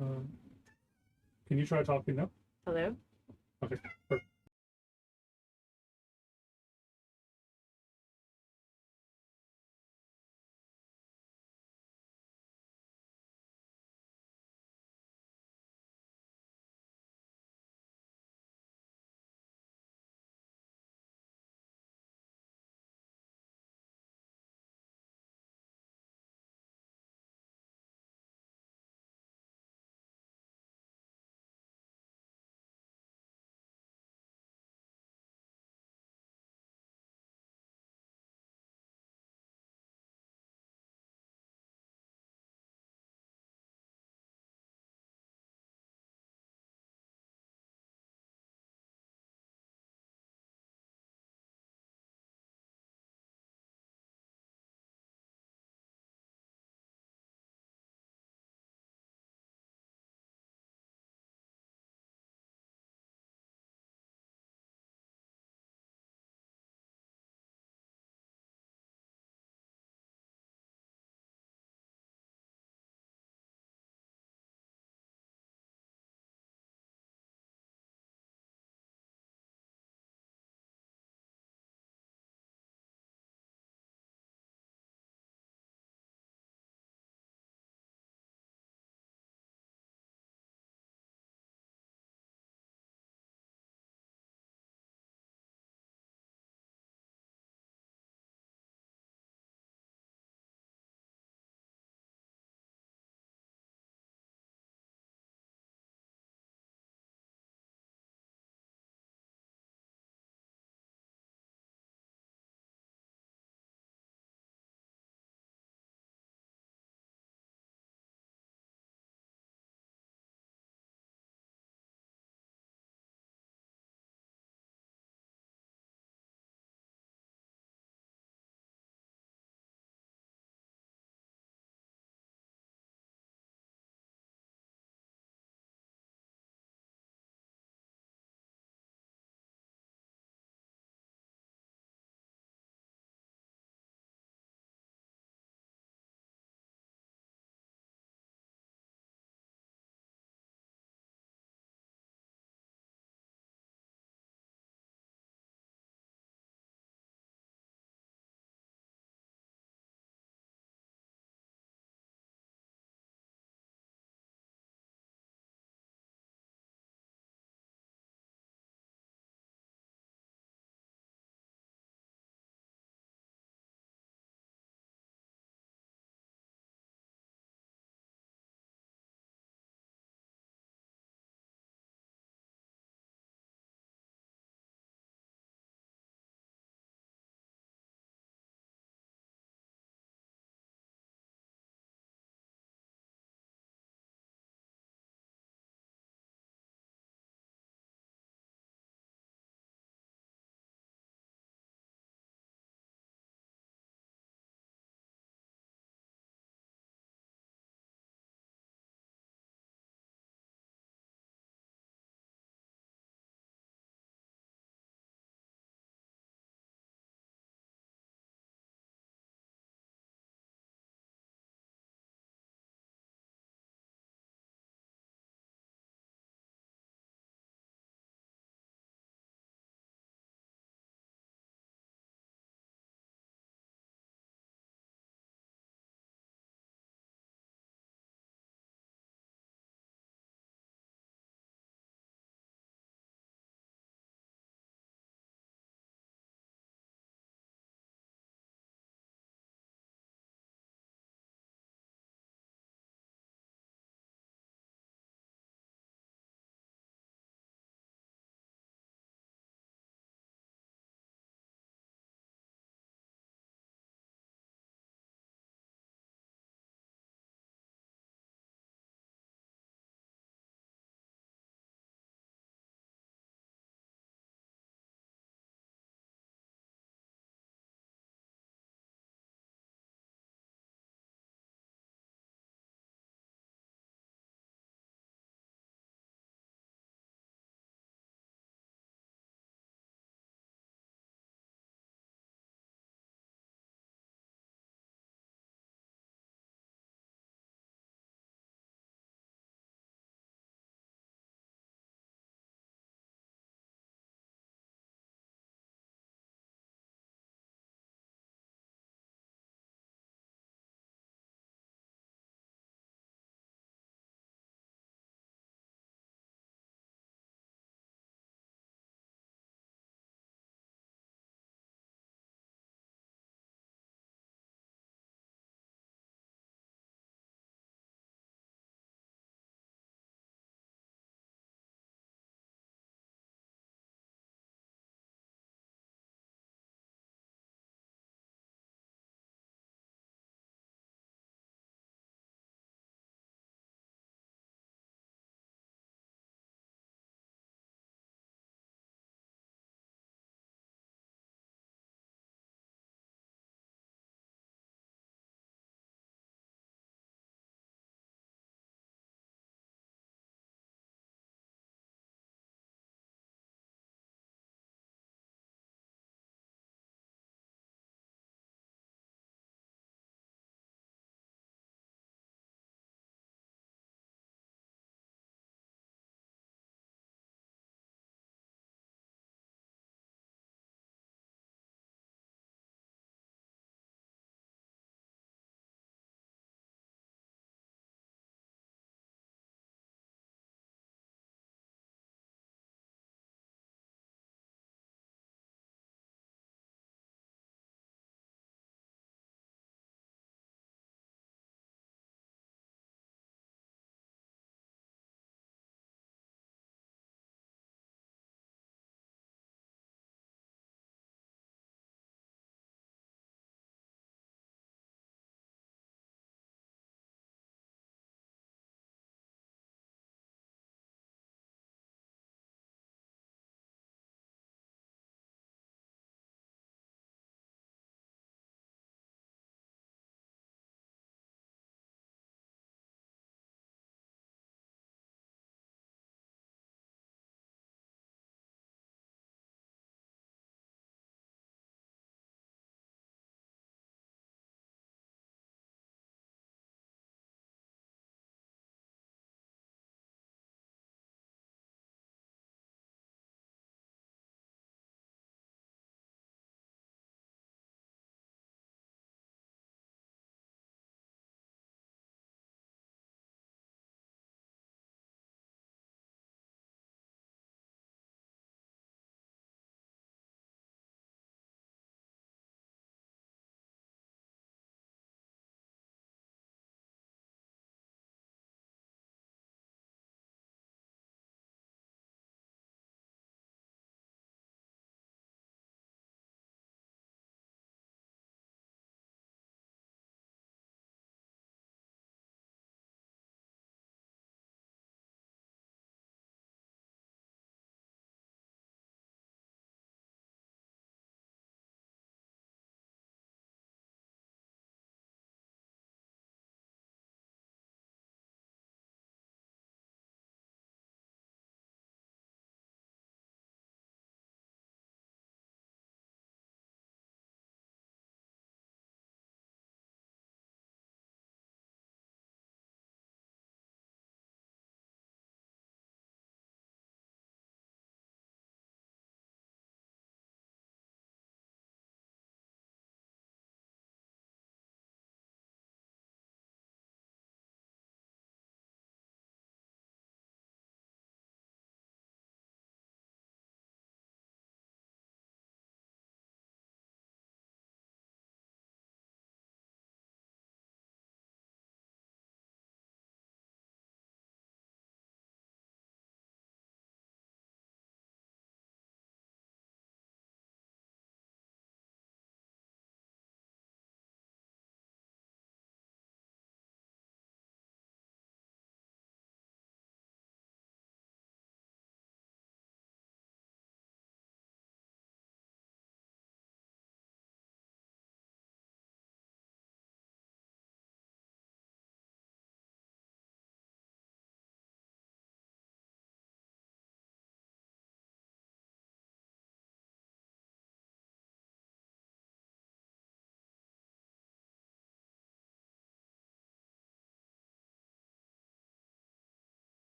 Um, can you try talking now? Hello? Okay, perfect.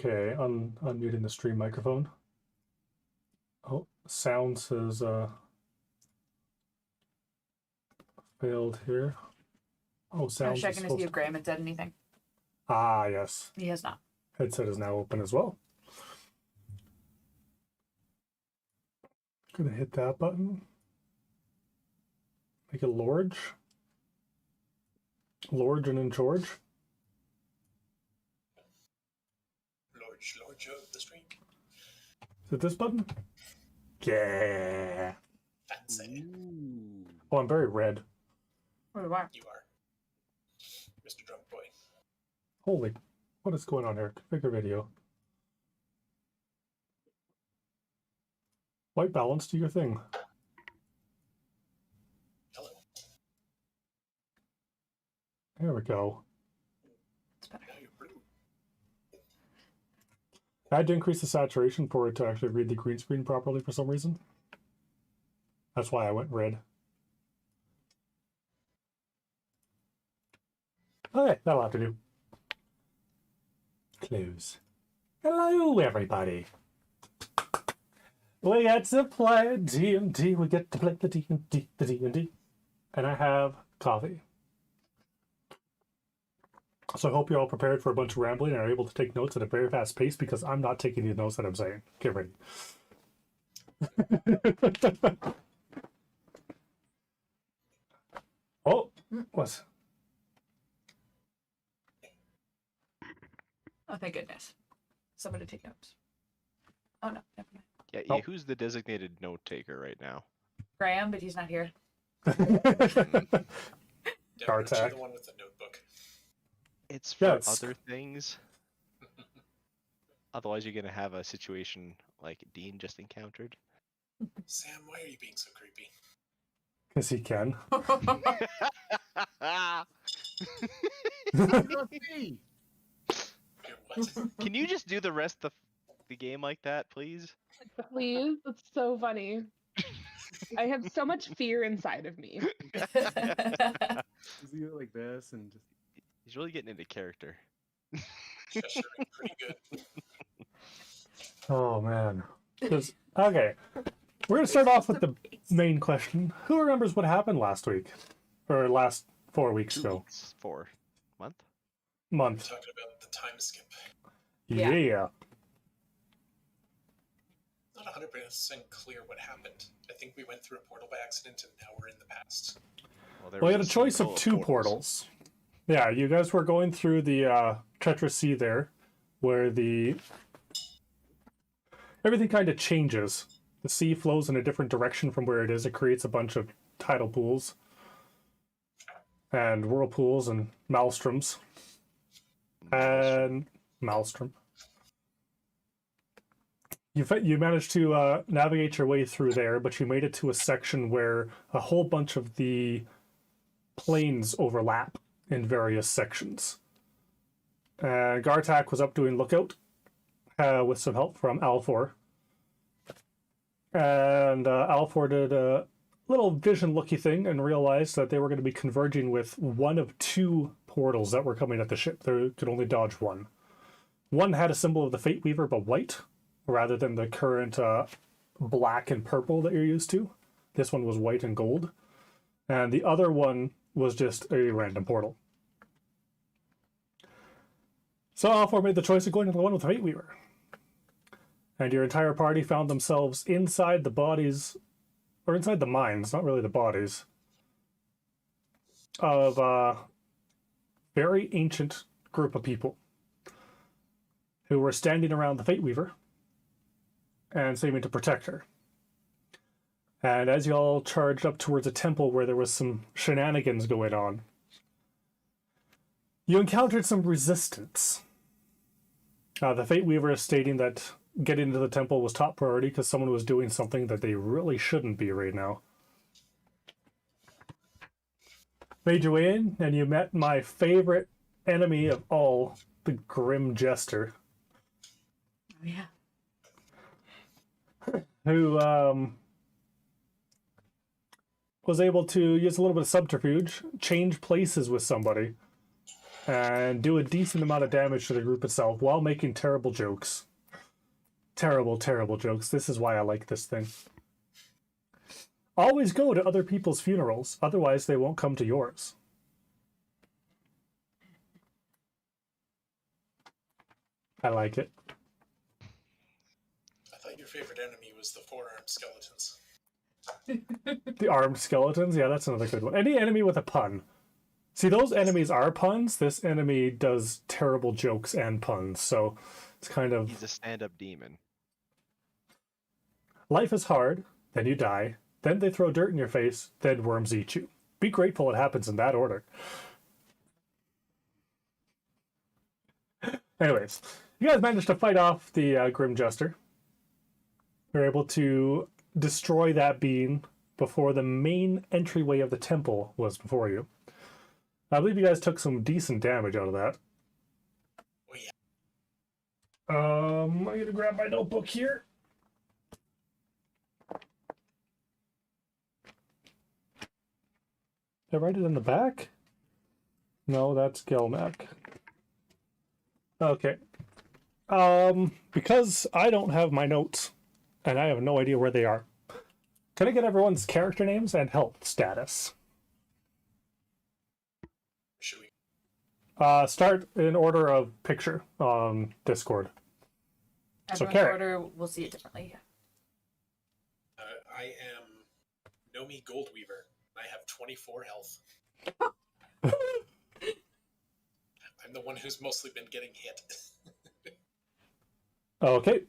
Okay, unmuting the stream microphone. Oh, sound says failed here. Oh, I'm sound. checking to see if Graham had said anything. Ah, yes. He has not. Headset is now open as well. Gonna hit that button. Make it Lorge. Lorge and in George. Lorge of the stream. Is it this button? Yeah. Fancy. Oh, I'm very red. Where do I? You are. Mr. Drunk Boy. Holy, what is going on here? Configure video. White balance, do your thing. Hello. There we go. It's better. Now you're blue. I had to increase the saturation for it to actually read the green screen properly for some reason. That's why I went red. Okay, that'll have to do. Close. Hello, everybody. We get to play D&D. We get to play the D&D. And I have coffee. So I hope you're all prepared for a bunch of rambling and are able to take notes at a very fast pace because I'm not taking the notes that I'm saying. Get ready. Oh, what? Oh, thank goodness. Somebody take notes. Oh, no, never mind. Yeah, Oh. who's the designated note taker right now? Graham, but he's not here. Definitely Gartak. the one with the notebook. It's for Yes. other things. Otherwise, you're gonna have a situation like Dean just encountered. Sam, why are you being so creepy? Because he can. You're what? Can you just do the rest of the game like that, please? Please, that's so funny. I have so much fear inside of me. Just do it like this and just. He's really getting into character. Gesturing pretty good. Oh, man. Okay. We're going to start off with the main question. Who remembers what happened last week? Or last 4 weeks ago? It's 4 month. We're Month. talking about the time skip. Yeah. Yeah. Not 100% clear what happened. I think we went through a portal by accident and now we're in the past. There Well, you had a was choice symbol of two portals. portals. Yeah, you guys were going through the Tetra Sea there, where everything kind of changes. The sea flows in a different direction from where it is. It creates a bunch of tidal pools and whirlpools and maelstroms. And maelstrom. You managed to navigate your way through there, but you made it to a section where a whole bunch of the planes overlap in various sections. Gartak was up doing lookout with some help from Alfor. And Alfor did a little vision looky thing and realized that they were going to be converging with one of two portals that were coming at the ship. They could only dodge one. One had a symbol of the Fate Weaver, but white, rather than the current black and purple that you're used to. This one was white and gold. And the other one was just a random portal. So Alfor made the choice of going to the one with the Fate Weaver. And your entire party found themselves inside the bodies, or inside the minds, not really the bodies, of a very ancient group of people who were standing around the Fate Weaver and seeming to protect her. And as you all charged up towards a temple where there was some shenanigans going on, you encountered some resistance. The Fate Weaver is stating that getting into the temple was top priority because someone was doing something that they really shouldn't be right now. Made your way in, and you met my favorite enemy of all, the Grim Jester. Oh, yeah. Who was able to use a little bit of subterfuge, change places with somebody, and do a decent amount of damage to the group itself while making terrible jokes. Terrible, terrible jokes. This is why I like this thing. Always go to other people's funerals, otherwise they won't come to yours. I like it. I thought your favorite enemy was the four-armed skeletons. The armed skeletons? Yeah, that's another good one. Any enemy with a pun. See, those enemies are puns. This enemy does terrible jokes and puns, so it's kind of... He's a stand-up demon. Life is hard, then you die, then they throw dirt in your face, then worms eat you. Be grateful it happens in that order. Anyways, you guys managed to fight off the Grim Jester. You're able to destroy that being before the main entryway of the temple was before you. I believe you guys took some decent damage out of that. Oh yeah. I'm gonna grab my notebook here. Did I write it in the back? No, that's Gelmac. Okay. Because I don't have my notes, and I have no idea where they are, can I get everyone's character names and health status? Should we? Start in order of picture on Discord. So, Everyone's Carrot. order, we'll see it differently. I am Nomi Goldweaver. I have 24 health. I'm the one who's mostly been getting hit. Okay.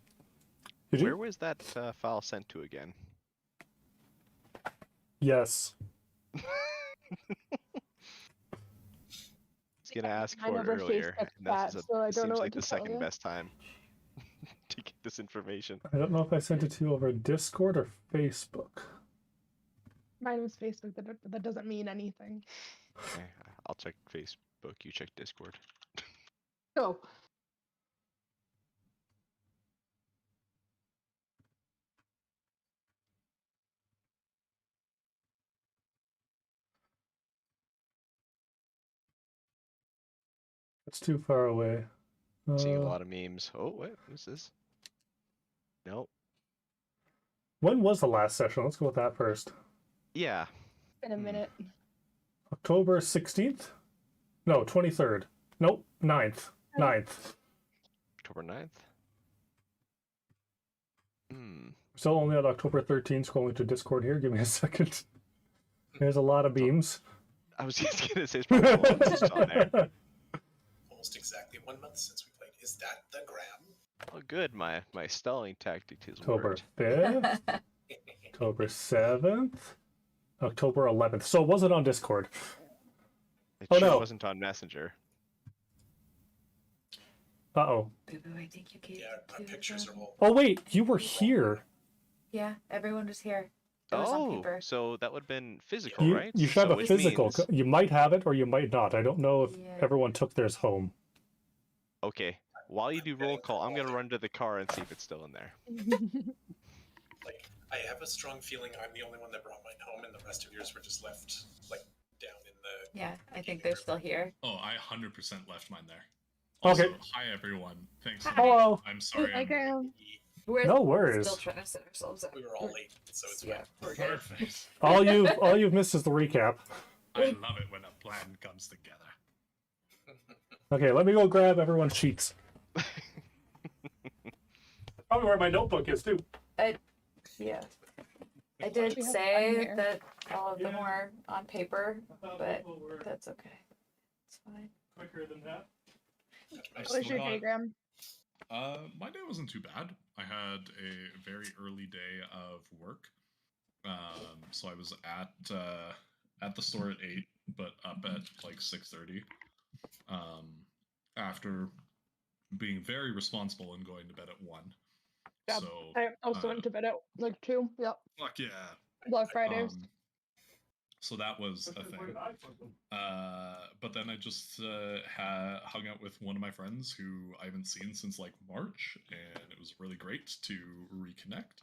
Did you? Where was that file sent to again? Yes. I was gonna ask I for it never earlier, Facebook and that, this so I this don't know seems what like to the tell second you. best time to get this information. I don't know if I sent it to you over Discord or Facebook. Mine was Facebook, but that doesn't mean anything. Okay, I'll check Facebook. You check Discord. Oh, It's too far away. Seeing a lot of memes. Oh, what is this? Nope. When was the last session? Let's go with that first. Yeah. in a minute. October 16th? No, 23rd. Nope, 9th. 9th. October 9th? Hmm. Still only on October 13th, scrolling to Discord here. Give me a second. There's a lot of beams. I was just gonna say it's probably the longest on there. Almost exactly 1 month since we played. Is that the gram? Oh, good. My stalling tactic is October worked. 5th, October 7th, October 11th. So was it on Discord? It Oh, sure no. wasn't on Messenger. Uh-oh. Boo boo, I think you gave Yeah, our pictures are all. Oh, wait, you were here. Yeah, everyone was here. It was on Oh, paper. so that would have been physical, You, right? you should have So a which physical. means- You might have it or you might not. I don't know if Yeah. everyone took theirs home. Okay. While you do roll call, I'm gonna run to the car and see if it's still in there. Like, I have a strong feeling I'm the only one that brought mine home, and the rest of yours were just left, like, down in the. Yeah, I think they're still here. Oh, I 100% left mine there. Also, Okay. hi everyone. Thanks. Hi. Hello. I'm sorry. Hi, Graham. We're No still worries. trying to set ourselves up. We were all late, so it's Yeah, fine. we're good. Perfect. All you've missed is the recap. I love it when a plan comes together. Okay, let me go grab everyone's sheets. Probably where my notebook is too. Yeah. I did We have say fun here. that all of them were on paper, but that's okay. It's fine. Quicker than that. What was your day, Graham? My day wasn't too bad. I had a very early day of work. So I was at the store at 8, but up at like 6:30. After being very responsible and going to bed at 1. Yeah, So I also went to bed at like 2. Yep. fuck yeah. Love Fridays. So that was a thing. But then I just hung out with one of my friends who I haven't seen since like March, and it was really great to reconnect.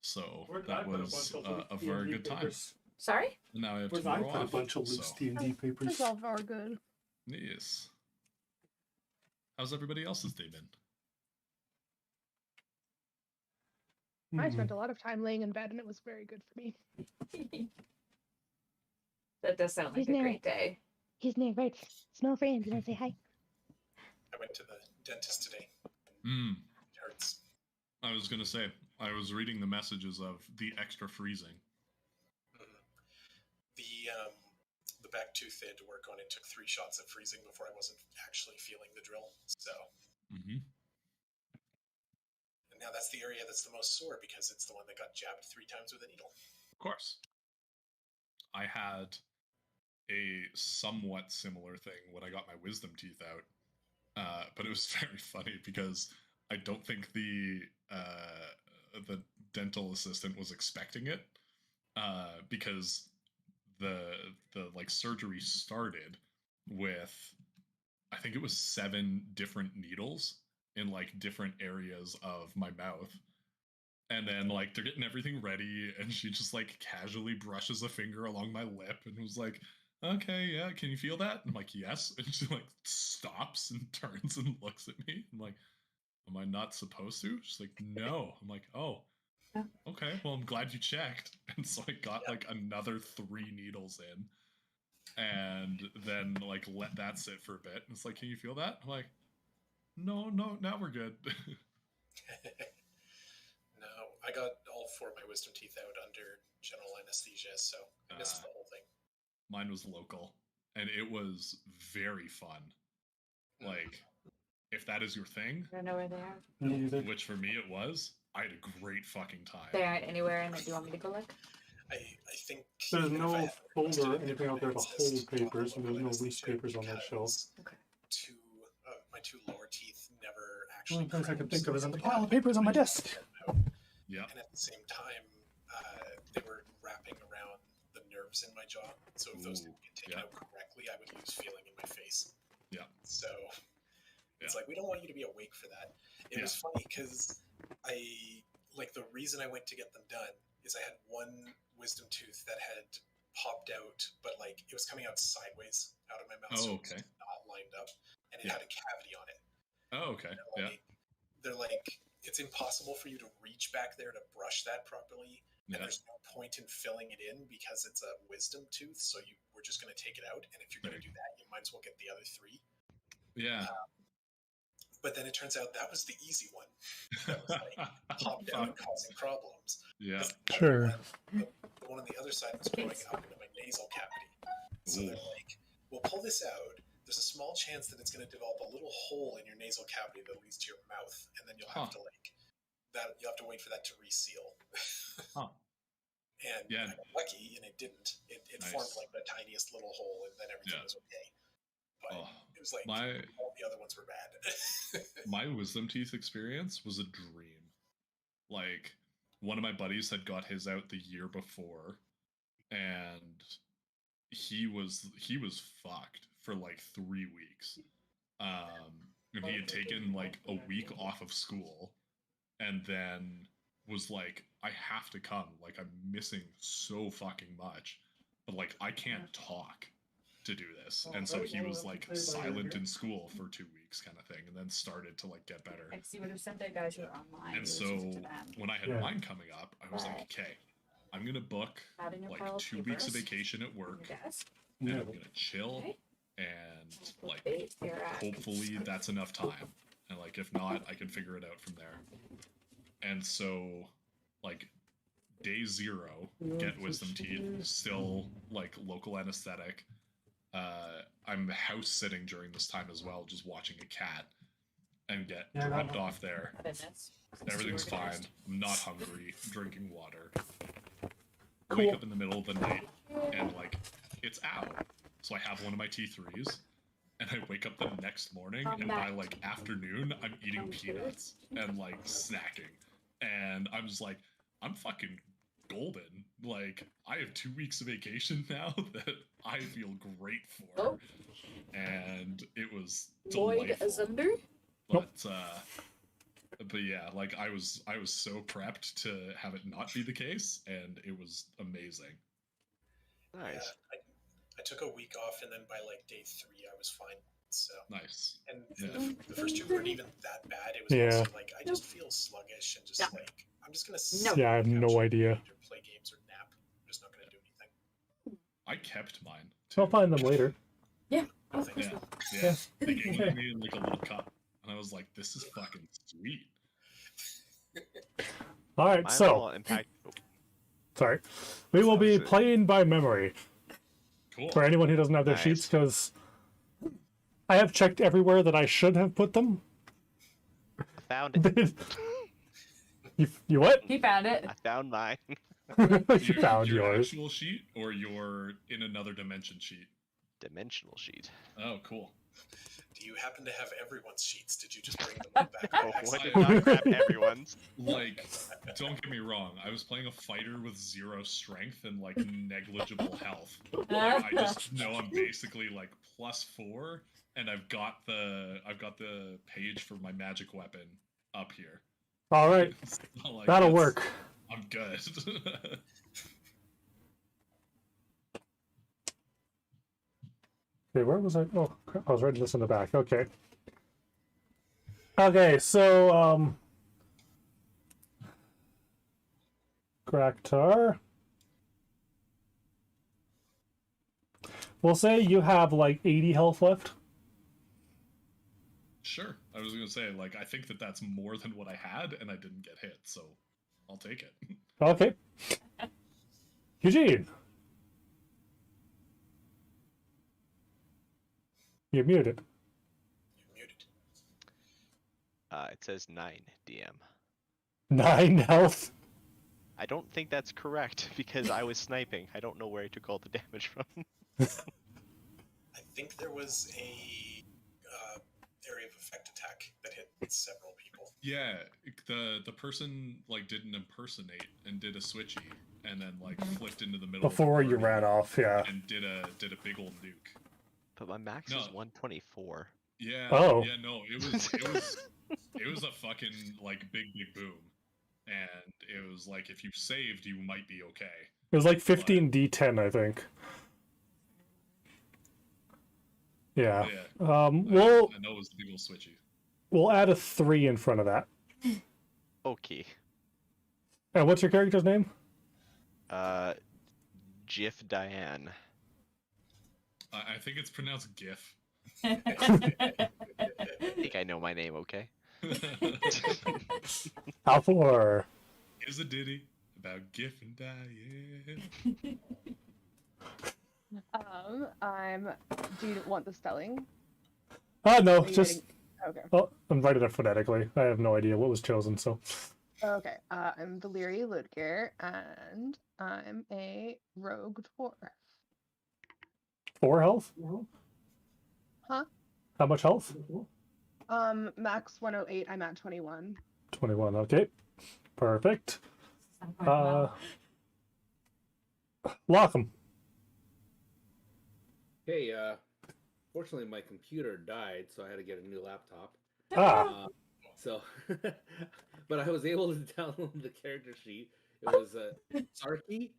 So that was a very good time. Sorry? And now I have Where'd I tomorrow put a off. bunch of loose So, D&D papers? It's all very good. yes. How's everybody else's day been? I Hmm. spent a lot of time laying in bed, and it was very good for me. That does sound like He's a near. great day. He's near, right? Small friend. You want to say hi? I went to the dentist today. Hmm. It hurts. I was gonna say, I was reading the messages of the extra freezing. Mhm. The back tooth they had to work on, it took 3 shots of freezing before I wasn't actually feeling the drill. So, Mm-hmm. and now that's the area that's the most sore because it's the one that got jabbed 3 times with a needle. Of course. I had a somewhat similar thing when I got my wisdom teeth out, but it was very funny because I don't think the dental assistant was expecting it, because the like surgery started with, I think it was 7 different needles in like different areas of my mouth. And then like they're getting everything ready, and she just like casually brushes a finger along my lip and was like, "Okay, yeah, can you feel that?" And I'm like, "Yes." And she like stops and turns and looks at me. I'm like, "Am I not supposed to?" She's like, "No." I'm like, "Oh, Yeah. okay. Well, I'm glad you checked." And so I got Yeah. like another 3 needles in, and then like let that sit for a bit. And it's like, "Can you feel that?" I'm like, "No, now we're good." No, I got all 4 of my wisdom teeth out under general anesthesia, so I missed the whole thing. Mine was local, and it was very fun. Like, if that is your thing, I don't know where they are. Me either. which for me it was, I had a great fucking time. They aren't anywhere in it. Do you want me to go look? I think There's even if I no hadn't requested folder or it, anything out there to it's just hold papers, and there's no local loose anesthesia papers on that shelf. because my 2 lower teeth never The actually. only place I can cracked, think so of is they in the had pile of to papers on my put it desk. out. Yeah. And at the same time, they were wrapping around the nerves in my jaw. So if those Ooh, didn't get taken yeah. out correctly, I would lose feeling in my face. Yeah. So it's Yeah. like, we don't want you to be awake for that. It was funny because the reason I went to get them done is I had one wisdom tooth that had popped out, but like it was coming out sideways out of my mouth. So Oh, it was okay. not lined up, and it Yeah. had a cavity on it. Oh, okay. Yeah. They're like, it's impossible for you to reach back there to brush that properly, and Yeah. there's no point in filling it in because it's a wisdom tooth. So we're just going to take it out, and if you're going to do that, you might as well get the other 3. Yeah. But then it turns out that was the easy one. That was like popped out and causing problems. Yeah. Sure. The one on the other side was growing up into my nasal cavity. So they're like, we'll pull this out. There's a small chance that it's going to develop a little hole in your nasal cavity that leads to your mouth, and then you'll have to you'll have to wait for that to reseal. Huh. And Yeah. I got lucky, and it didn't. It Nice. formed like the tiniest little hole, and then everything was okay. But it was like all the other ones were bad. My wisdom teeth experience was a dream. Like, one of my buddies had got his out the year before, and he was fucked for like 3 weeks. And he had taken like a week off of school, and then was like, I have to come. Like, I'm missing so fucking much, but like I can't talk to do this. And so he was like silent in school for 2 weeks kind of thing, and then started to like get better. Like, you would have sent the guys who are online. And you so would've sent it to them. when I had mine coming up, I was like, okay, I'm gonna book Add in your like pile of 2 weeks of papers vacation at on work, your desk. and Yeah. I'm gonna chill, Okay. and like Bait your act. hopefully that's enough time, and like if not, I can figure it out from there. And so like day 0, get wisdom teeth, still like local anesthetic. I'm house sitting during this time as well, just watching a cat, and get dropped off there. Goodness. Everything's fine. Organized. I'm not hungry. Drinking water. Cool. Wake up in the middle of the night, and like it's out. So I have one of my T3s, and I wake up the next morning, and by like afternoon, I'm eating peanuts and like snacking, and I'm just like, I'm fucking golden. Like, I have 2 weeks of vacation now that I feel great for, Oh. and it was Lloyd delightful. Azunder? But yeah, like I was so prepped to have it not be the case, and it was amazing. Nice. Yeah, I took a week off, and then by like day 3, I was fine. So, Nice. and Yeah. the first two weren't even that bad. It was Yeah. mostly like I just feel sluggish and just like I'm just gonna sit Yeah, I on have the couch no and idea. read or play games or nap. I'm just not gonna do anything. I kept mine. I'll Too. find them later. Yeah. Oh, thanks. Yeah, Yeah. yeah. They gave it to me in like a little cup, and I was like, "This is fucking sweet." All right, Mine so will impact. sorry, we will be Sounds good. playing by memory Cool. for anyone who doesn't have their Nice. sheets, because I have checked everywhere that I should have put them. Found it. you what? He found it. I found mine. You found your yours. actual sheet or your in another dimension sheet? Dimensional sheet. Oh, cool. Do you happen to have everyone's sheets? Did you just bring them all back? Oh, by what accident? did not grab everyone's? Like, don't get me wrong. I was playing a fighter with 0 strength and like negligible health. Like, I just know I'm basically like +4, and I've got the page for my magic weapon up here. All right, So, like, that'll it's- work. I'm good. Okay, where was I? Oh, crap, I was writing this in the back. Okay. Okay, so Graktar. We'll say you have like 80 health left. Sure. I was gonna say, like, I think that's more than what I had, and I didn't get hit, so I'll take it. Okay. Eugene. You're muted. You're muted. It says 9 DM. 9 health. I don't think that's correct because I was sniping. I don't know where I took all the damage from. I think there was a area of effect attack that hit several people. Yeah, the person like did an impersonate and did a switchy, and then like flicked into the middle of the Before you party ran off, yeah. and did a big old nuke. But my max is No. 124. Yeah. Oh. Yeah. No, it was a fucking like big boom, and it was like if you saved, you might be okay. It was like 15 D10, I think. Yeah. Yeah. I know it was the big old switchy. we'll add a 3 in front of that. Okay. And what's your character's name? Jif Diane. I think it's pronounced GIF. I think I know my name, okay? Alpha. Here's a ditty about GIF and Diane. Do you want the spelling? No, Are you just writing- Okay. oh, I'm writing it phonetically. I have no idea what was chosen, so Okay. I'm Valeri Ludger, and I'm a rogue dwarf. 4 health? Huh? How much health? Max 108. I'm at 21. 21. Okay. Perfect. Lockham. Hey, fortunately my computer died, so I had to get a new laptop. So, but I was able to download the character sheet. It was Sarky,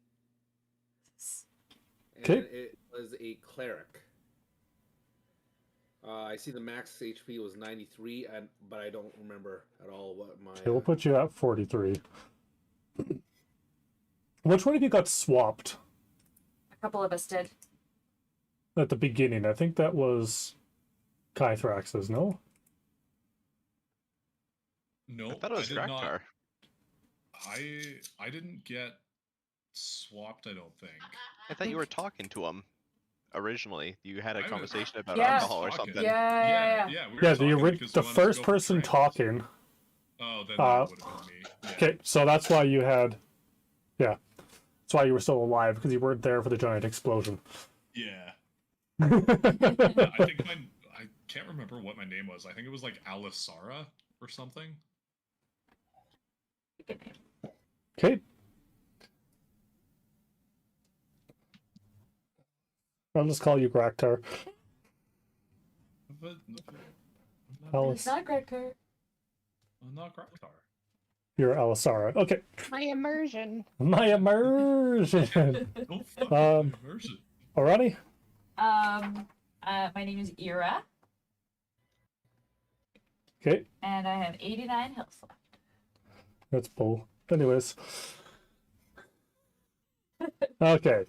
and Okay. it was a cleric. I see the max HP was 93, but I don't remember at all what my. Okay, we'll put you at 43. Which one of you got swapped A couple of us did. at the beginning? I think that was Kythrax's, no? No, I thought it was did not. Graktar. I didn't get swapped. I don't think. I thought you were talking to him originally. You had a I was- conversation about Yeah. alcohol or Talking. something. Yeah. We were Yeah, talking because the we wanted to first go for person drinks. talking. Oh, then Uh, that would have been me. Yeah. Okay, so that's why you had. Yeah. That's why you were still alive, because you weren't there for the giant explosion. Yeah. Okay. I think I can't remember what my name was. I think it was like Alisara or something. Good name. I'll just call you Graktar. But Alice. It's not Gregor. I'm not Graktar. You're Alisara. Okay. My immersion. My immersion. Don't fuck Um, immersion. Alrighty. My name is Ira. Okay, And I have 89 health left. that's bull. Anyways. Okay.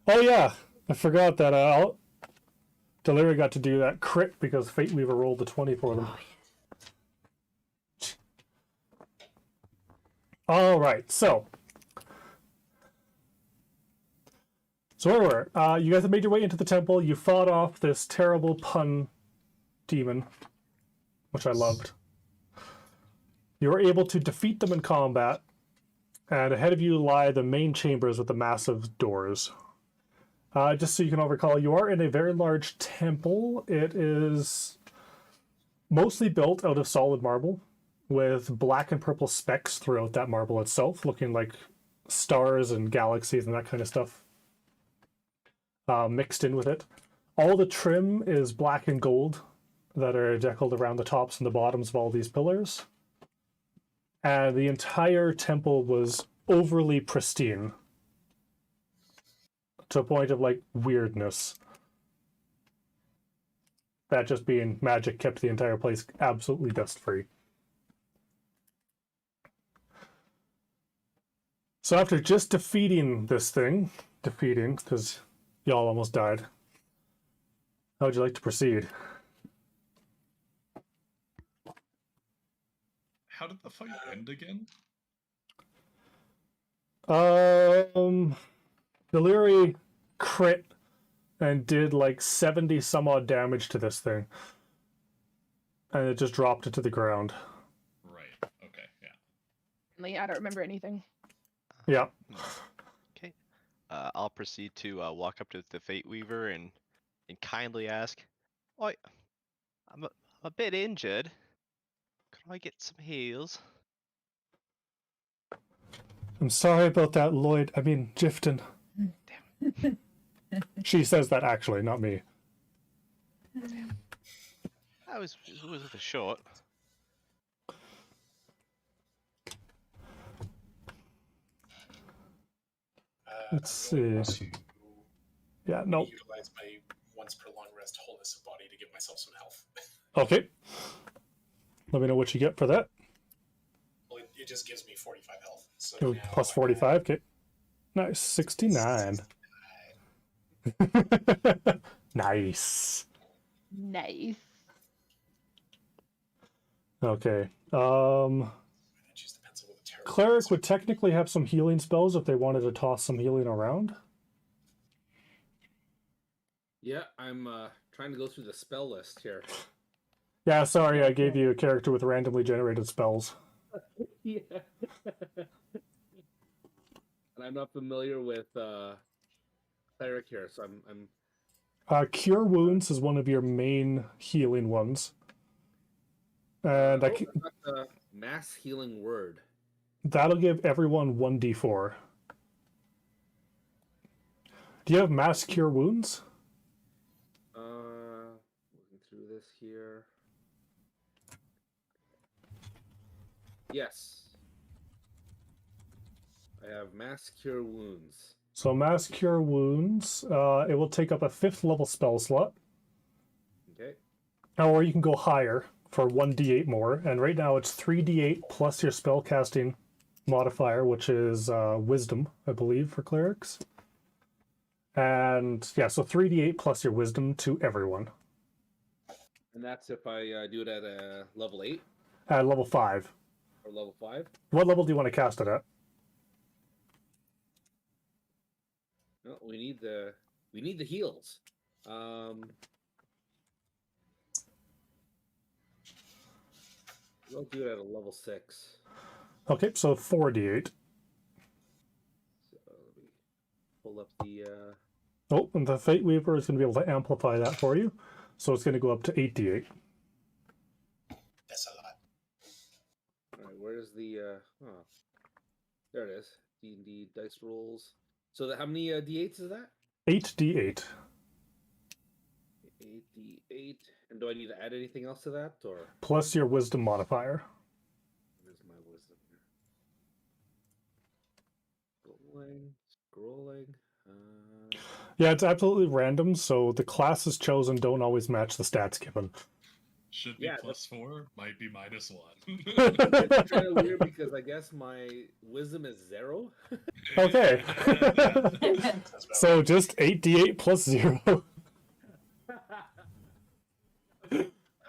Oh yeah, I forgot that Delirium got to do that crit because Fate Weaver rolled the 20 for them. All right, so where were we? You guys have made your way into the temple. You fought off this terrible pun demon, which I loved. You were able to defeat them in combat, and ahead of you lie the main chambers with the massive doors. Just so you can all recall, you are in a very large temple. It is mostly built out of solid marble, with black and purple specks throughout that marble itself, looking like stars and galaxies and that kind of stuff mixed in with it. All the trim is black and gold that are deckled around the tops and the bottoms of all these pillars. And the entire temple was overly pristine to a point of like weirdness. That just being magic kept the entire place absolutely dust free. So after just defeating this thing, because y'all almost died, how would you like to proceed? How did the fight end again? Deliri crit and did like 70 some odd damage to this thing. And it just dropped it to the ground. Right. Okay. Yeah. I don't remember anything. Yeah. Okay. I'll proceed to walk up to the Fate Weaver and kindly ask, "Oi, I'm a bit injured. Could I get some heals?" I'm sorry about that, Lloyd. I mean, Jifton. She says that actually, not me. That was with a short. Let's see. Yeah, no. Utilize my once per long rest wholeness of body to give myself some health. Okay. Let me know what you get for that. Well, it just gives me 45 health. So Oh, now plus 45. Okay. Nice. 69. Nice. Nice. Okay. I choose the pencil with a terrible Cleric would technically have some healing spells if they wanted to toss some healing around. Yeah, I'm trying to go through the spell list here. Yeah, sorry, I gave you a character with randomly generated spells. Yeah. And I'm not familiar with cleric here, so I'm Cure Wounds is one of your main healing ones. And I've got the mass healing word. that'll give everyone 1d4. Do you have Mass Cure Wounds? Looking through this here. Yes. I have mass cure wounds. So Mass Cure Wounds, it will take up a 5th level spell slot. Okay. Or you can go higher for 1d8 more. And right now it's 3d8 plus your spellcasting modifier, which is Wisdom, I believe, for clerics. And yeah, so 3d8 plus your Wisdom to everyone. And that's if I do it at a level 8 At level 5. or level 5. What level do you want to cast it at? No, we need the heals. We'll do it at a level 6. Okay, so 4d8. So let me pull up the Oh, and the Fate Weaver is going to be able to amplify that for you. So it's going to go up to 8d8. That's a lot. Alright, where's the oh, there it is. D&D dice rolls. So how many d8s is that? 8d8. 8d8. And do I need to add anything else to that, or Plus your Wisdom modifier. where's my wisdom here? Scrolling. Yeah, it's absolutely random, so the classes chosen don't always match the stats given. Should be Yeah, +4, might be -1. It's kind of weird because I guess my wisdom is 0. Okay. Sounds about So just 8d8 plus 0. How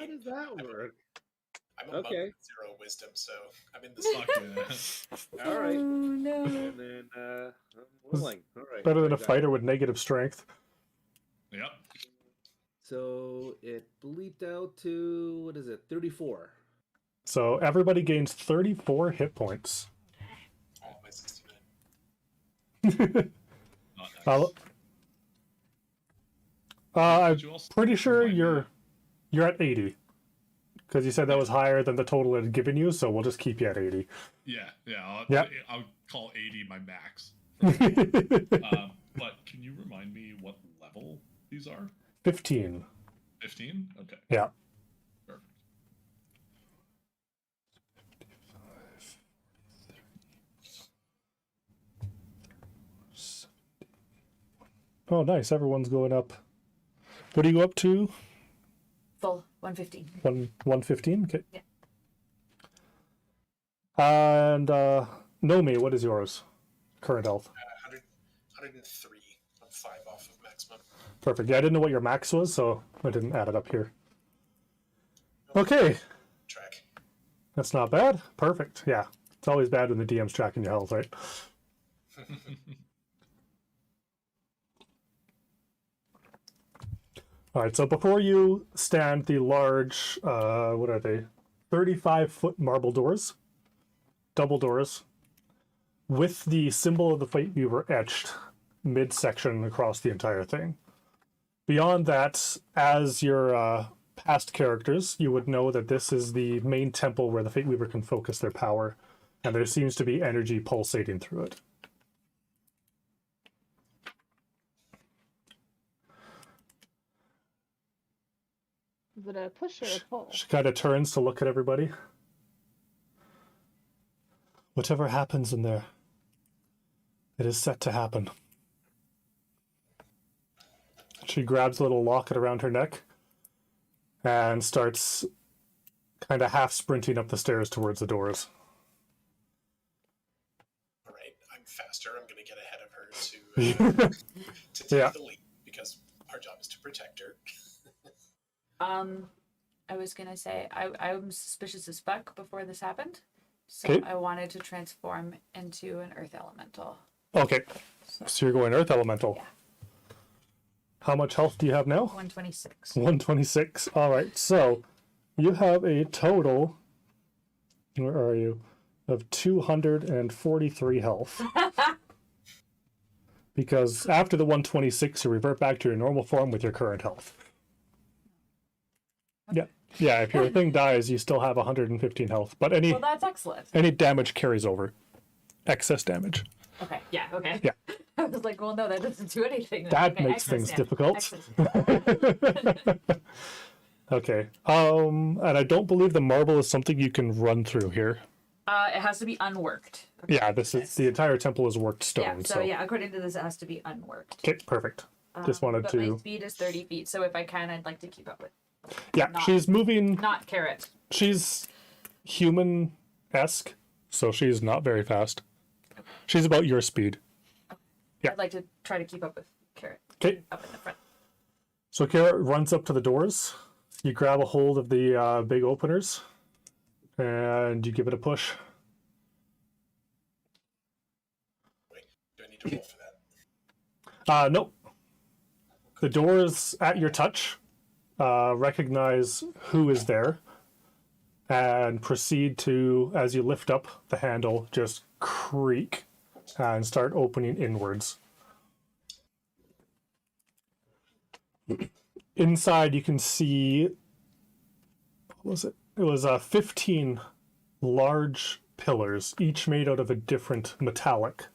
does that work? I'm above Okay. 0 wisdom, so I'm in the Fuck spot. yeah. All right. Oh no. And then I'm willing. All right. Better than I a got fighter it. with negative strength. Yep. So it bleeped out to, what is it, 34. So everybody gains 34 hit points. Oh, my 69. Not nice. I'm Could you also pretty sure remind me- you're at 80. Because you said that was higher than the total it had given you, so we'll just keep you at 80. Yeah. Yep. I'll call 80 my max. 15. But can you remind me what level these are? 15? Okay. Yeah. Perfect. Oh, nice. Everyone's going up. What do you go up to? Full 115. 115? Okay. Yeah. And Nomi, what is yours? Current health. 103. I'm 5 off of maximum. Perfect. Yeah, I didn't know what your max was, so I didn't add it up here. Okay. Track. That's not bad. Perfect. Yeah. It's always bad when the DM's tracking your health, right? All right, so before you stand the large, what are they? 35-foot marble doors, double doors, with the symbol of the Fate Weaver etched midsection across the entire thing. Beyond that, as your past characters, you would know that this is the main temple where the Fate Weaver can focus their power, and there seems to be energy pulsating through it. Is it a push or a pull? She kind of turns to look at everybody. Whatever happens in there, it is set to happen. She grabs a little locket around her neck and starts kind of half sprinting up the stairs towards the doors. All right, I'm faster. I'm going to get ahead of her to take Yeah. the lead because our job is to protect her. I was gonna say I'm suspicious as fuck before this happened, so Okay. I wanted to transform into an earth elemental. Okay, so you're going Earth Elemental. Yeah. How much health do you have now? 126. 126. All right, so you have a total, where are you, of 243 health. Because after the 126, you revert back to your normal form with your current health. Yeah, yeah. If your thing dies, you still have 115 health, but any Well, that's excellent. damage carries over. Excess damage. Okay. Yeah. Okay. Yeah. I was like, well, no, that doesn't do anything. then. That Okay, makes excellent, things yeah, difficult. excellent. Okay. And I don't believe the marble is something you can run through here. It has to be unworked. Yeah, this is the entire temple is worked stone. Yeah. So yeah, according to this, it has to be unworked. Okay, perfect. Just wanted but to. my speed is 30 feet, so if I can, I'd like to keep up with. Yeah, not- she's moving. Not carrot. She's human-esque, so she's not very fast. She's about your speed. Yeah. I'd like to try to keep up with carrot Okay, up in the front. so Carrot runs up to the doors. You grab a hold of the big openers, and you give it a push. Wait, do I need to roll for that? Nope. The doors at your touch recognize who is there and proceed to, as you lift up the handle, just creak and start opening inwards. Inside, you can see, what was it? It was 15 large pillars, each made out of a different metallic.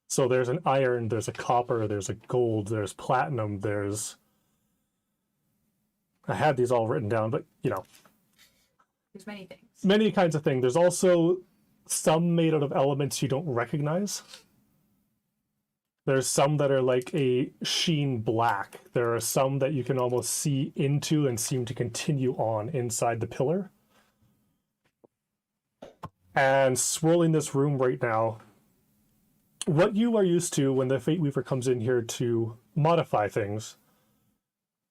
So there's an iron, there's a copper, there's a gold, there's platinum, there's... I had these all written down, but, you know, There's many things. many kinds of things. There's also some made out of elements you don't recognize. There's some that are like a sheen black. There are some that you can almost see into and seem to continue on inside the pillar. And swirling this room right now, what you are used to when the Fate Weaver comes in here to modify things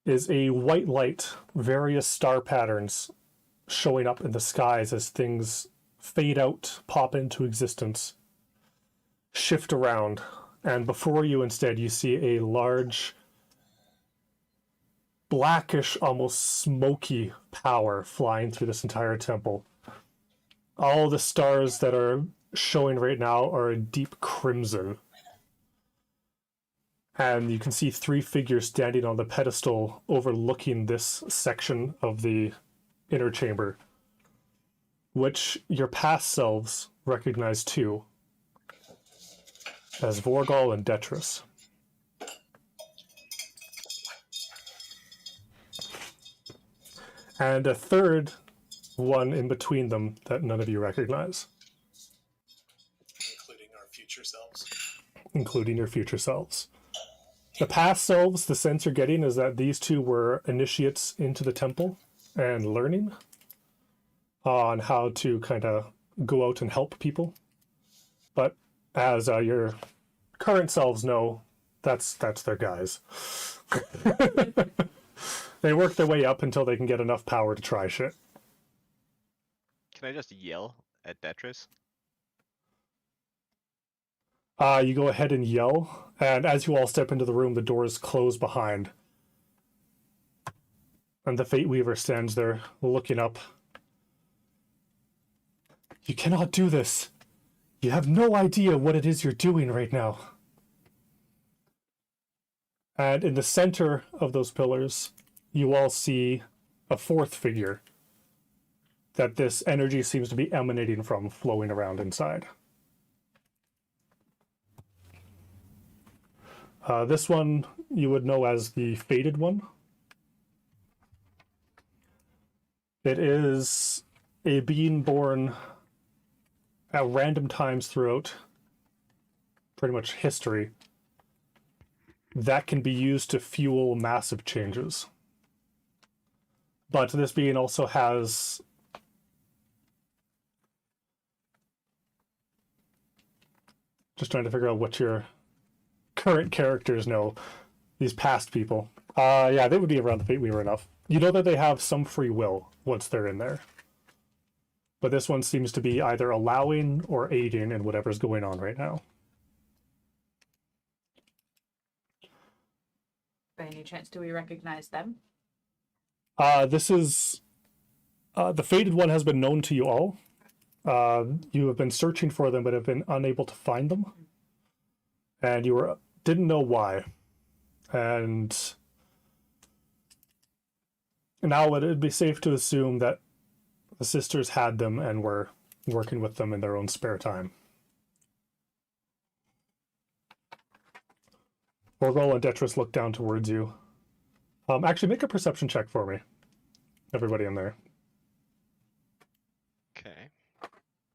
is a white light, various star patterns showing up in the skies as things fade out, pop into existence, shift around, and before you instead you see a large blackish, almost smoky power flying through this entire temple. All the stars that are showing right now are a deep crimson. And you can see 3 figures standing on the pedestal overlooking this section of the inner chamber, which your past selves recognize too, as Vorgal and Detris. And a third one in between them that none of you recognize. Including our future selves. Including your future selves. The past selves, the sense you're getting is that these 2 were initiates into the temple and learning on how to kind of go out and help people. But as your current selves know, that's their guys. They work their way up until they can get enough power to try shit. Can I just yell at Detris? You go ahead and yell, and as you all step into the room, the doors close behind. And the Fate Weaver stands there, looking up. You cannot do this. You have no idea what it is you're doing right now. And in the center of those pillars, you all see a 4th figure that this energy seems to be emanating from, flowing around inside. This one you would know as the Fated One. It is a being born at random times throughout pretty much history that can be used to fuel massive changes. But this being also has just trying to figure out what your current characters know, these past people. Yeah, they would be around the Fate Weaver enough. You know that they have some free will once they're in there. But this one seems to be either allowing or aiding in whatever's going on right now. By any chance, do we recognize them? This is... the Fated One has been known to you all. You have been searching for them, but have been unable to find them. And you didn't know why. And now it would be safe to assume that the sisters had them and were working with them in their own spare time. Vorgal and Detris look down towards you. Actually, make a perception check for me. Everybody in there. Okay.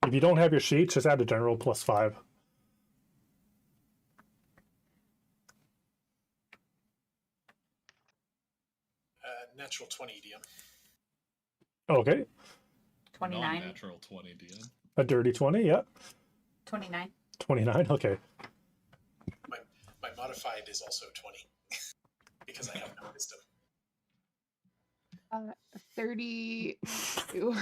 If you don't have your sheets, just add a general +5. Natural 20 EDM. Okay. 29. Non-natural 20 DM. A dirty 20, yeah. 29. 29, okay. My modified is also 20 because I have no wisdom. 32.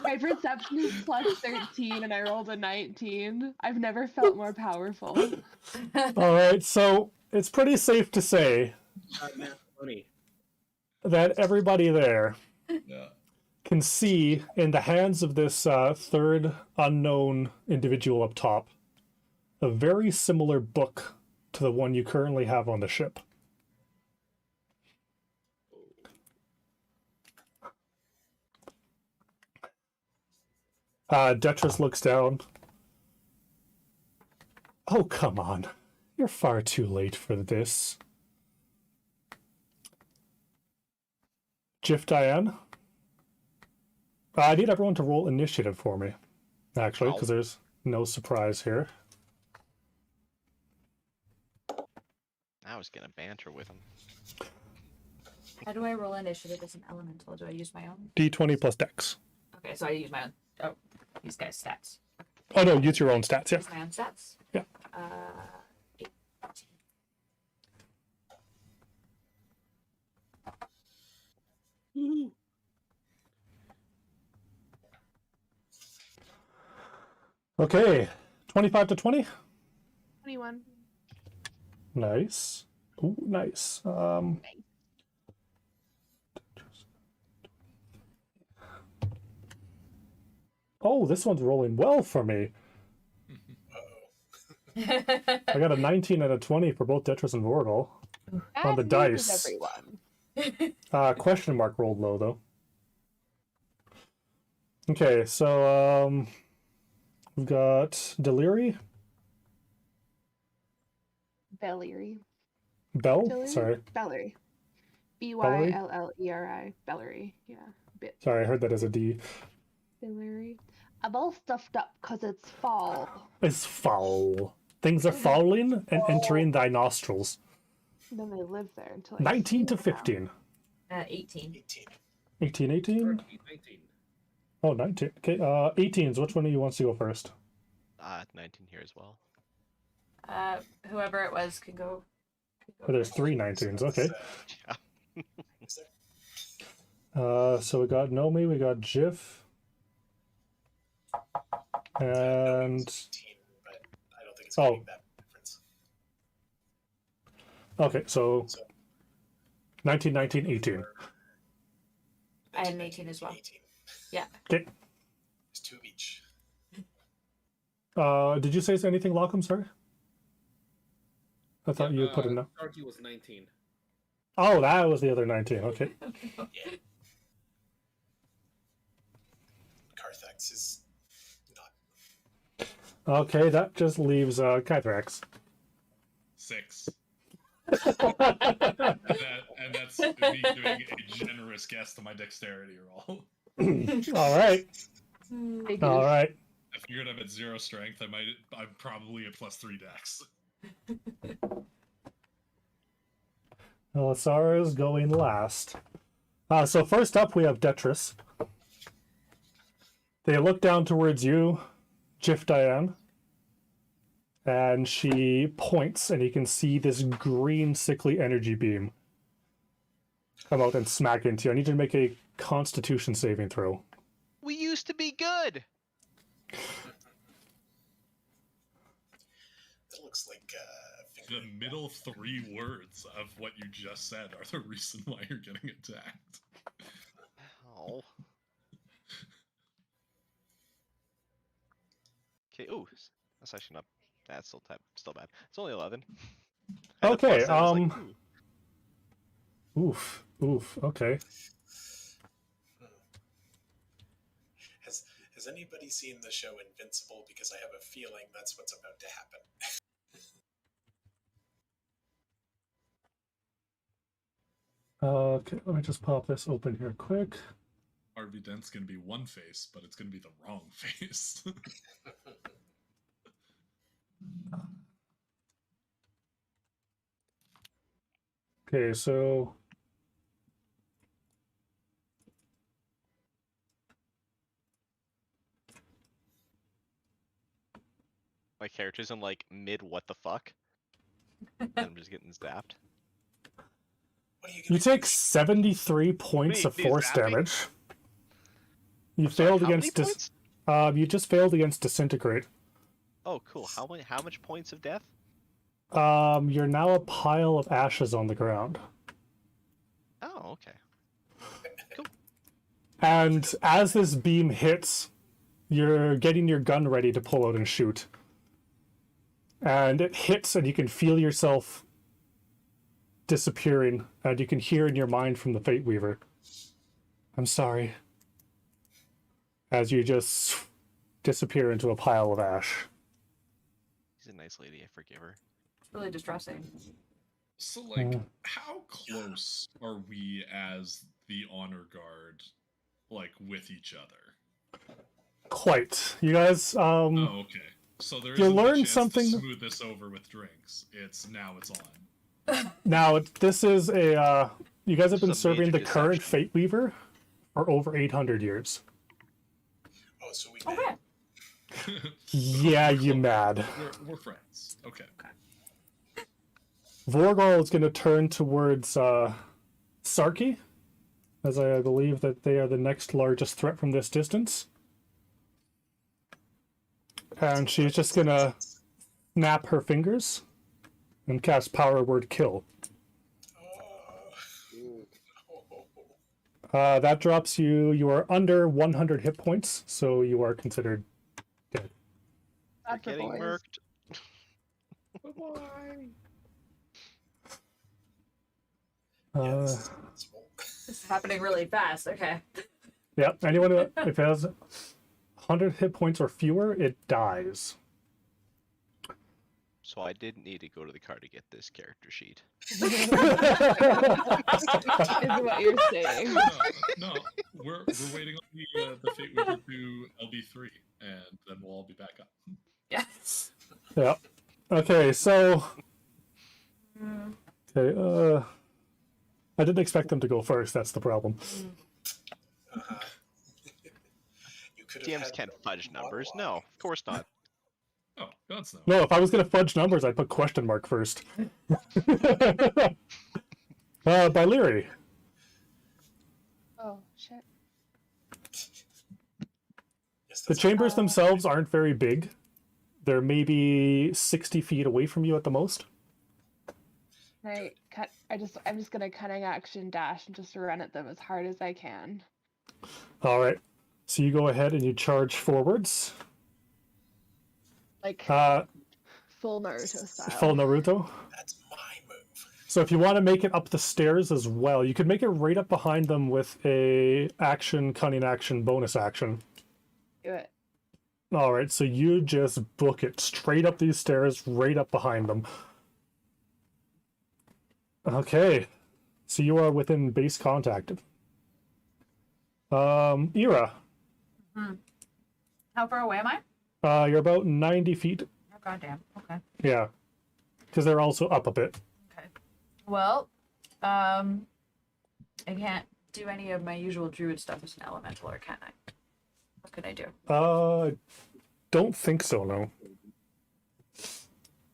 My perception is +13 and I rolled a 19. I've never felt more powerful. All right, so it's pretty safe to say that everybody there Yeah. can see in the hands of this third unknown individual up top a very similar book to the one you currently have on the ship. Detris looks down. Oh, come on. You're far too late for this. Jif Diane? I need everyone to roll initiative for me, actually, because there's no surprise here. I was gonna banter with him. How do I roll initiative as an elemental? Do I use my own? D20 plus Dex. Okay, so I use my own. Oh, these guys' stats. Oh no, use your own stats. Yeah. Use my own stats. Yeah. 18. Woohoo. Okay, 25 to 20. 21. Nice. Ooh, nice. Oh, this one's rolling well for me. I got a 19 and a 20 for both Detris and Vorgal. On the Bad news, dice. Everyone. Question mark rolled low though. Okay, so we've got Deliri. Bellery. Bell? Deliri? Sorry. Bellery. Bylleri. Bellery. Yeah. Bit. Sorry, I heard that as a D. Bellery. I'm all stuffed up because it's fall. It's foul. Things are fouling and entering thy nostrils. And then they live there until I 19 to see them out. 15. 18. 18, 18? 19. Oh, 19. Okay, 18s. Which one of you wants to go first? 19 here as well. Whoever it was can go. Oh, there's 3 19s. Okay. Yeah. Is there? So we got Nomi, we got Jif. And 18, but I don't think it's going to Oh. make that difference. okay, so So 19, 19, 18. I had an 18 as well. 18. Yeah. Okay. There's 2 of each. Did you say anything, Lockham? Sorry, I thought you put in. Sharky was 19. Oh, that was the other 19. Okay. Yeah. Carthax is not. Okay, that just leaves Kythrax. 6. And that's me doing a generous guess to my dexterity roll. All right. Big All right. I figured I'm at 0 strength. I'm probably at +3 dex. Elisara's going last. So first up, we have Detris. They look down towards you, Jif Diane, and she points, and you can see this green, sickly energy beam come out and smack into you. I need you to make a Constitution saving throw. We used to be good. That looks like The middle 3 words of what you just said are the reason why you're getting attacked. Oh. Okay. Ooh, that's actually not. That's still bad. It's only 11. I had a Okay. plus, I was like, ooh. Oof. Okay. Has anybody seen the show Invincible? Because I have a feeling that's what's about to happen. Okay, let me just pop this open here quick. Harvey Dent's gonna be one face, but it's gonna be the wrong face. Okay, so My character's in like mid what the fuck. And I'm just getting zapped. What are you you gonna take do? 73 points of Wait, these force zapping? damage. You Sorry, failed how many against points? you just failed against disintegrate. Oh, cool. How much points of death? You're now a pile of ashes on the ground. Oh, okay. And as this beam hits, you're getting your gun ready to pull out and shoot. And it hits, and you can feel yourself disappearing, and you can hear in your mind from the Fate Weaver, "I'm sorry," as you just disappear into a pile of ash. She's a nice lady. I forgive her. It's really distressing. So, like, Mm. how close are we as the honor guard, like, with each other? Quite. You guys, Oh, okay. So there You isn't a learned chance something- to smooth this over with drinks. It's on. Now, this is a. You guys have been Some serving the major current deception. Fate Weaver for over 800 years. Oh, so we Okay. Yeah, you mad. We're friends. Okay. Vorgol is going to turn towards Sarki, as I believe that they are the next largest threat from this distance. And she's just going to snap her fingers and cast Power Word Kill. That drops you. You are under 100 hit points, so you are considered dead. You're That's a getting boys. murked. Bye-bye. Yeah, this is possible. This is happening really fast. Okay. Yeah, anyone who, if it has 100 hit points or fewer, it dies. So I didn't need to go to the car to get this character sheet. Is what you're saying. No, we're waiting on the Fate Weaver to LB3, and then we'll all be back up. Yes. Yeah. Okay, so. Okay, I didn't expect them to go first, that's the problem. Uh-huh. You could have DMs had can't the fudge numbers. monologue. No, of course not. Oh, God's no. No, if I was going to fudge numbers, I'd put question mark first. Byleri. Oh shit. Yes, The that's chambers okay. themselves aren't very big. They're maybe 60 feet away from you at the most. Right. I'm just gonna cunning action dash and just run at them as hard as I can. All right. So you go ahead and you charge forwards. Like full Naruto style. Full Naruto. That's my move. So if you want to make it up the stairs as well, you could make it right up behind them with a cunning action, bonus action. Do it. All right, so you just book it straight up these stairs, right up behind them. Okay, so you are within base contact. Ira, How far away am I? you're about 90 feet. Oh goddamn. Okay. Yeah, because they're also up a bit. Okay. Well, I can't do any of my usual druid stuff as an elemental, or can I? What could I do? Don't think so, no.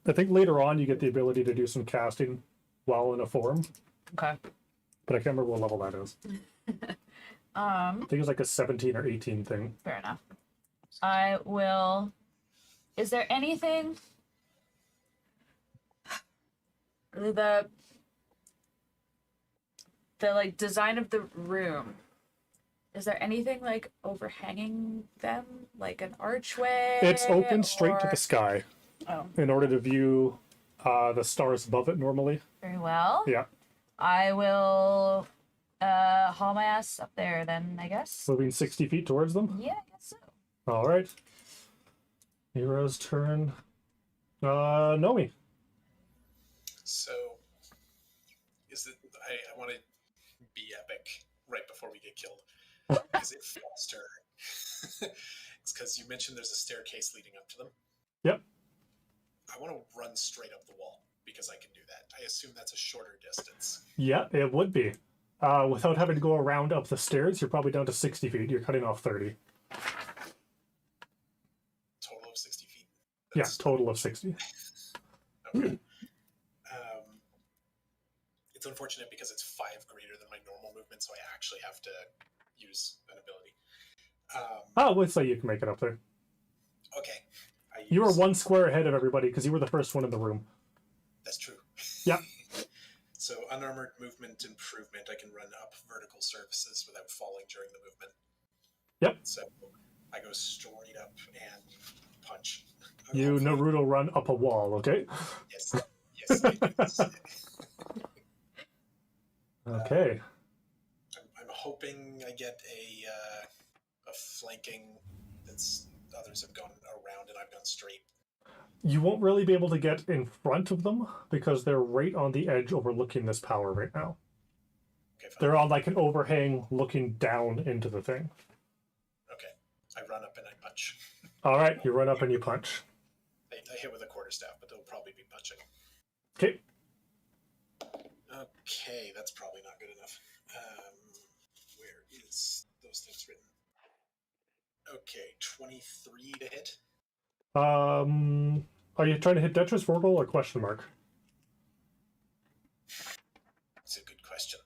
I think later on you get the ability to do some casting while in a form, Okay. but I can't remember what level that is. I think it's like a 17 or 18 thing. Fair enough. I will. Is there anything? The like design of the room. Is there anything like overhanging them, like an archway? It's open straight to or- the sky Oh, in order to view the stars above it normally. very well. Yeah. I will haul my ass up there then, I guess. Moving 60 feet towards them. Yeah, I guess so. All right. Hero's turn. Nomi. So, is it? I want to be epic right before we get killed. Is it faster? It's because you mentioned there's a staircase leading up to them. Yep. I want to run straight up the wall because I can do that. I assume that's a shorter distance. Yeah, it would be. Without having to go around up the stairs, you're probably down to 60 feet. You're cutting off 30. Total of 60 feet. Yeah, total of 60. Okay. It's unfortunate because it's 5 greater than my normal movement, so I actually have to use an ability. Let's say you can make it up there. Okay. You were 1 square ahead of everybody because you were the first one in the room. That's true. Yeah. So unarmored movement improvement, I can run up vertical surfaces without falling during the movement. Yep. So I go straight up and punch. You Naruto run up a wall, okay? Yes. Yes. I do this. Okay. I'm hoping I get a flanking since others have gone around and I've gone straight. You won't really be able to get in front of them because they're right on the edge overlooking this power right now. Okay, fine. They're on like an overhang looking down into the thing. Okay. I run up and I punch. All right, you run up and you punch. I hit with a quarterstaff, but they'll probably be punching. Okay. Okay, that's probably not good enough. Where is those things written? Okay, 23 to hit. Are you trying to hit Detritus Vorgol or question mark? It's a good question.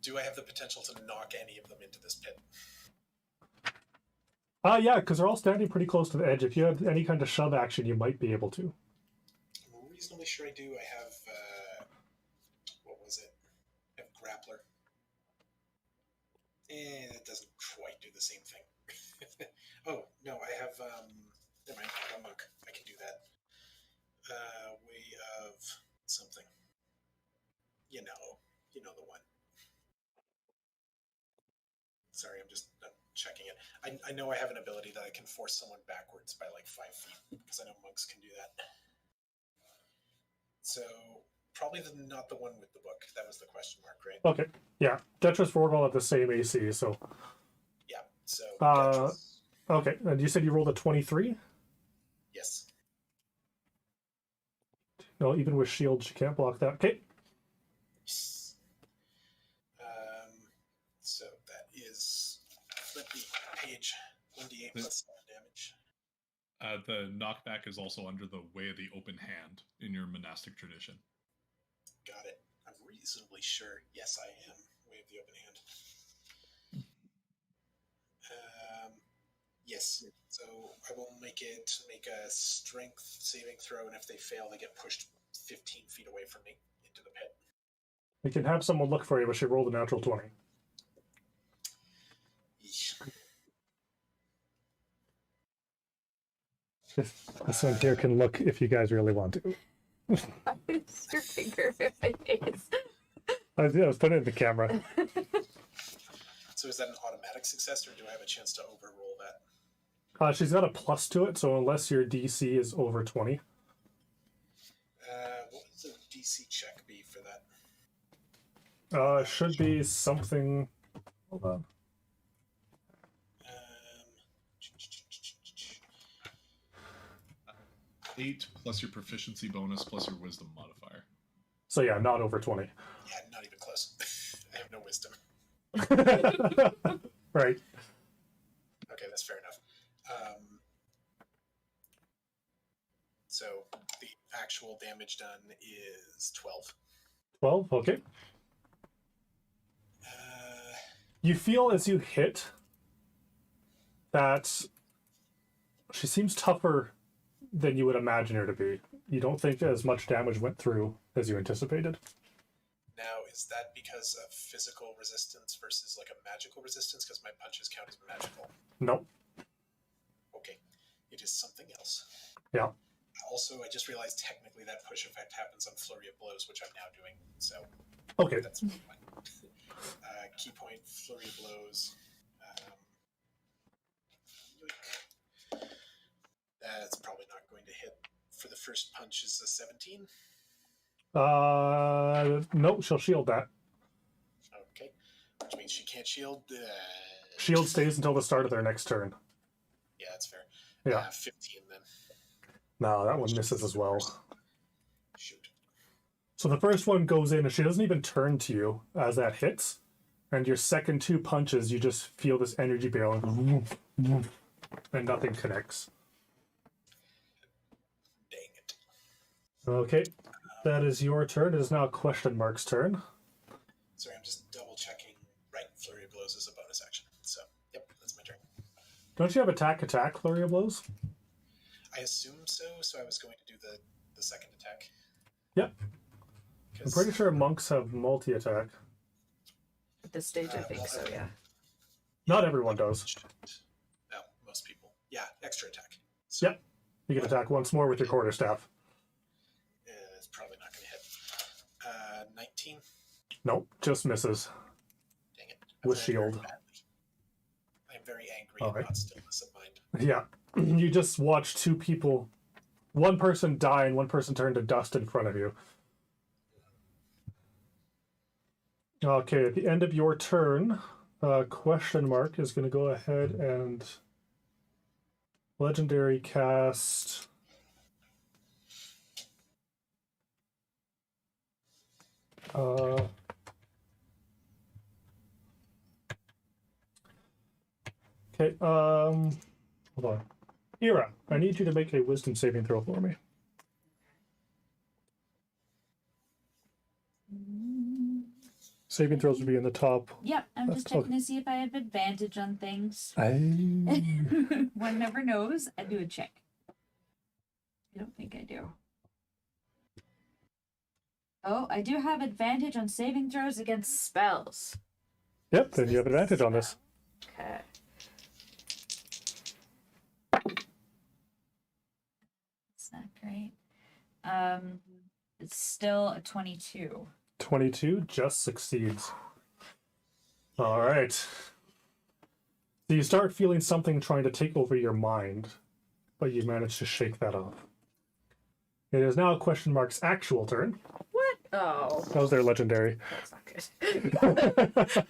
Do I have the potential to knock any of them into this pit? Yeah, because they're all standing pretty close to the edge. If you had any kind of shove action, you might be able to. I'm reasonably sure I do. I have, what was it? I have Grappler. It doesn't quite do the same thing. Oh, no, I have, never mind, I have a monk. I can do that. Way of something. You know the one. Sorry, I'm checking it. I know I have an ability that I can force someone backwards by like 5 feet, because I know monks can do that. So, probably not the one with the book. That was the question mark, right? Okay, yeah. Detritus Vorgol have the same AC, so... Yeah, so... okay, and you said you rolled a 23? Yes. No, even with shields, you can't block that. Okay. So that is... Flip the page. 1d8 plus 7 damage. The knockback is also under the Way of the Open Hand in your monastic tradition. Got it. I'm reasonably sure. Yes, I am. Way of the Open Hand. Yes. So I will make a strength saving throw, and if they fail, they get pushed 15 feet away from me into the pit. You can have someone look for you, but she rolled a natural 20. This one here can look if you guys really want to. It's your finger in my face. I was putting it in the camera. So is that an automatic success, or do I have a chance to overroll that? She's got a plus to it, so unless your DC is over 20. What would the DC check be for that? Should be something... Hold on. 8 plus your proficiency bonus plus your wisdom modifier. So yeah, not over 20. Yeah, not even close. I have no wisdom. Right. Okay, that's fair enough. So the actual damage done is 12. 12, okay. You feel as you hit that she seems tougher than you would imagine her to be. You don't think as much damage went through as you anticipated. Now, is that because of physical resistance versus like a magical resistance? Because my punches count as magical. Nope. Okay, it is something else. Yeah. Also, I just realized technically that push effect happens on Flurry of Blows, which I'm now doing. So Okay. that's fine. Key point, Flurry of Blows. That's probably not going to hit. For the first punch is a 17. Nope, she'll shield that. Okay, which means she can't shield. Shield stays until the start of their next turn. Yeah, that's fair. Yeah. 15 then. No, that one misses as well. Shoot. So the first one goes in, and she doesn't even turn to you as that hits. And your second 2 punches, you just feel this energy barrel, and nothing connects. Dang it. Okay, that is your turn. It is now Question Mark's turn. Sorry, I'm just double checking. Right, Flurry of Blows is a bonus action. So, yep, that's my turn. Don't you have attack, Flurry of Blows? I assume so, so I was going to do the second attack. Yep. I'm pretty sure monks have multi-attack. At this stage, I think so, yeah. Not everyone does. No, most people. Yeah, extra attack. So, Yep. You can attack once more with your quarterstaff. It's probably not going to hit. 19? Nope, just misses. Dang it. With I've rolled shield. very badly. I'm very angry Alright. and not stillness of mind. Yeah. You just watch 2 people, one person die and one person turn to dust in front of you. Okay, at the end of your turn, Question Mark is going to go ahead and legendary cast Uh, okay, hold on. Ira, I need you to make a wisdom saving throw for me. Saving throws would be in the top. Yep, I'm That's just checking tough. to see if I have advantage on things. I... One never knows. I do a check. I don't think I do. Oh, I do have advantage on saving throws against spells. Yep, then you have advantage on this. Okay. It's not great. It's still a 22. 22 just succeeds. All right. So you start feeling something trying to take over your mind, but you manage to shake that off. It is now Question Mark's actual turn. What? Oh, That was their legendary. that's not good.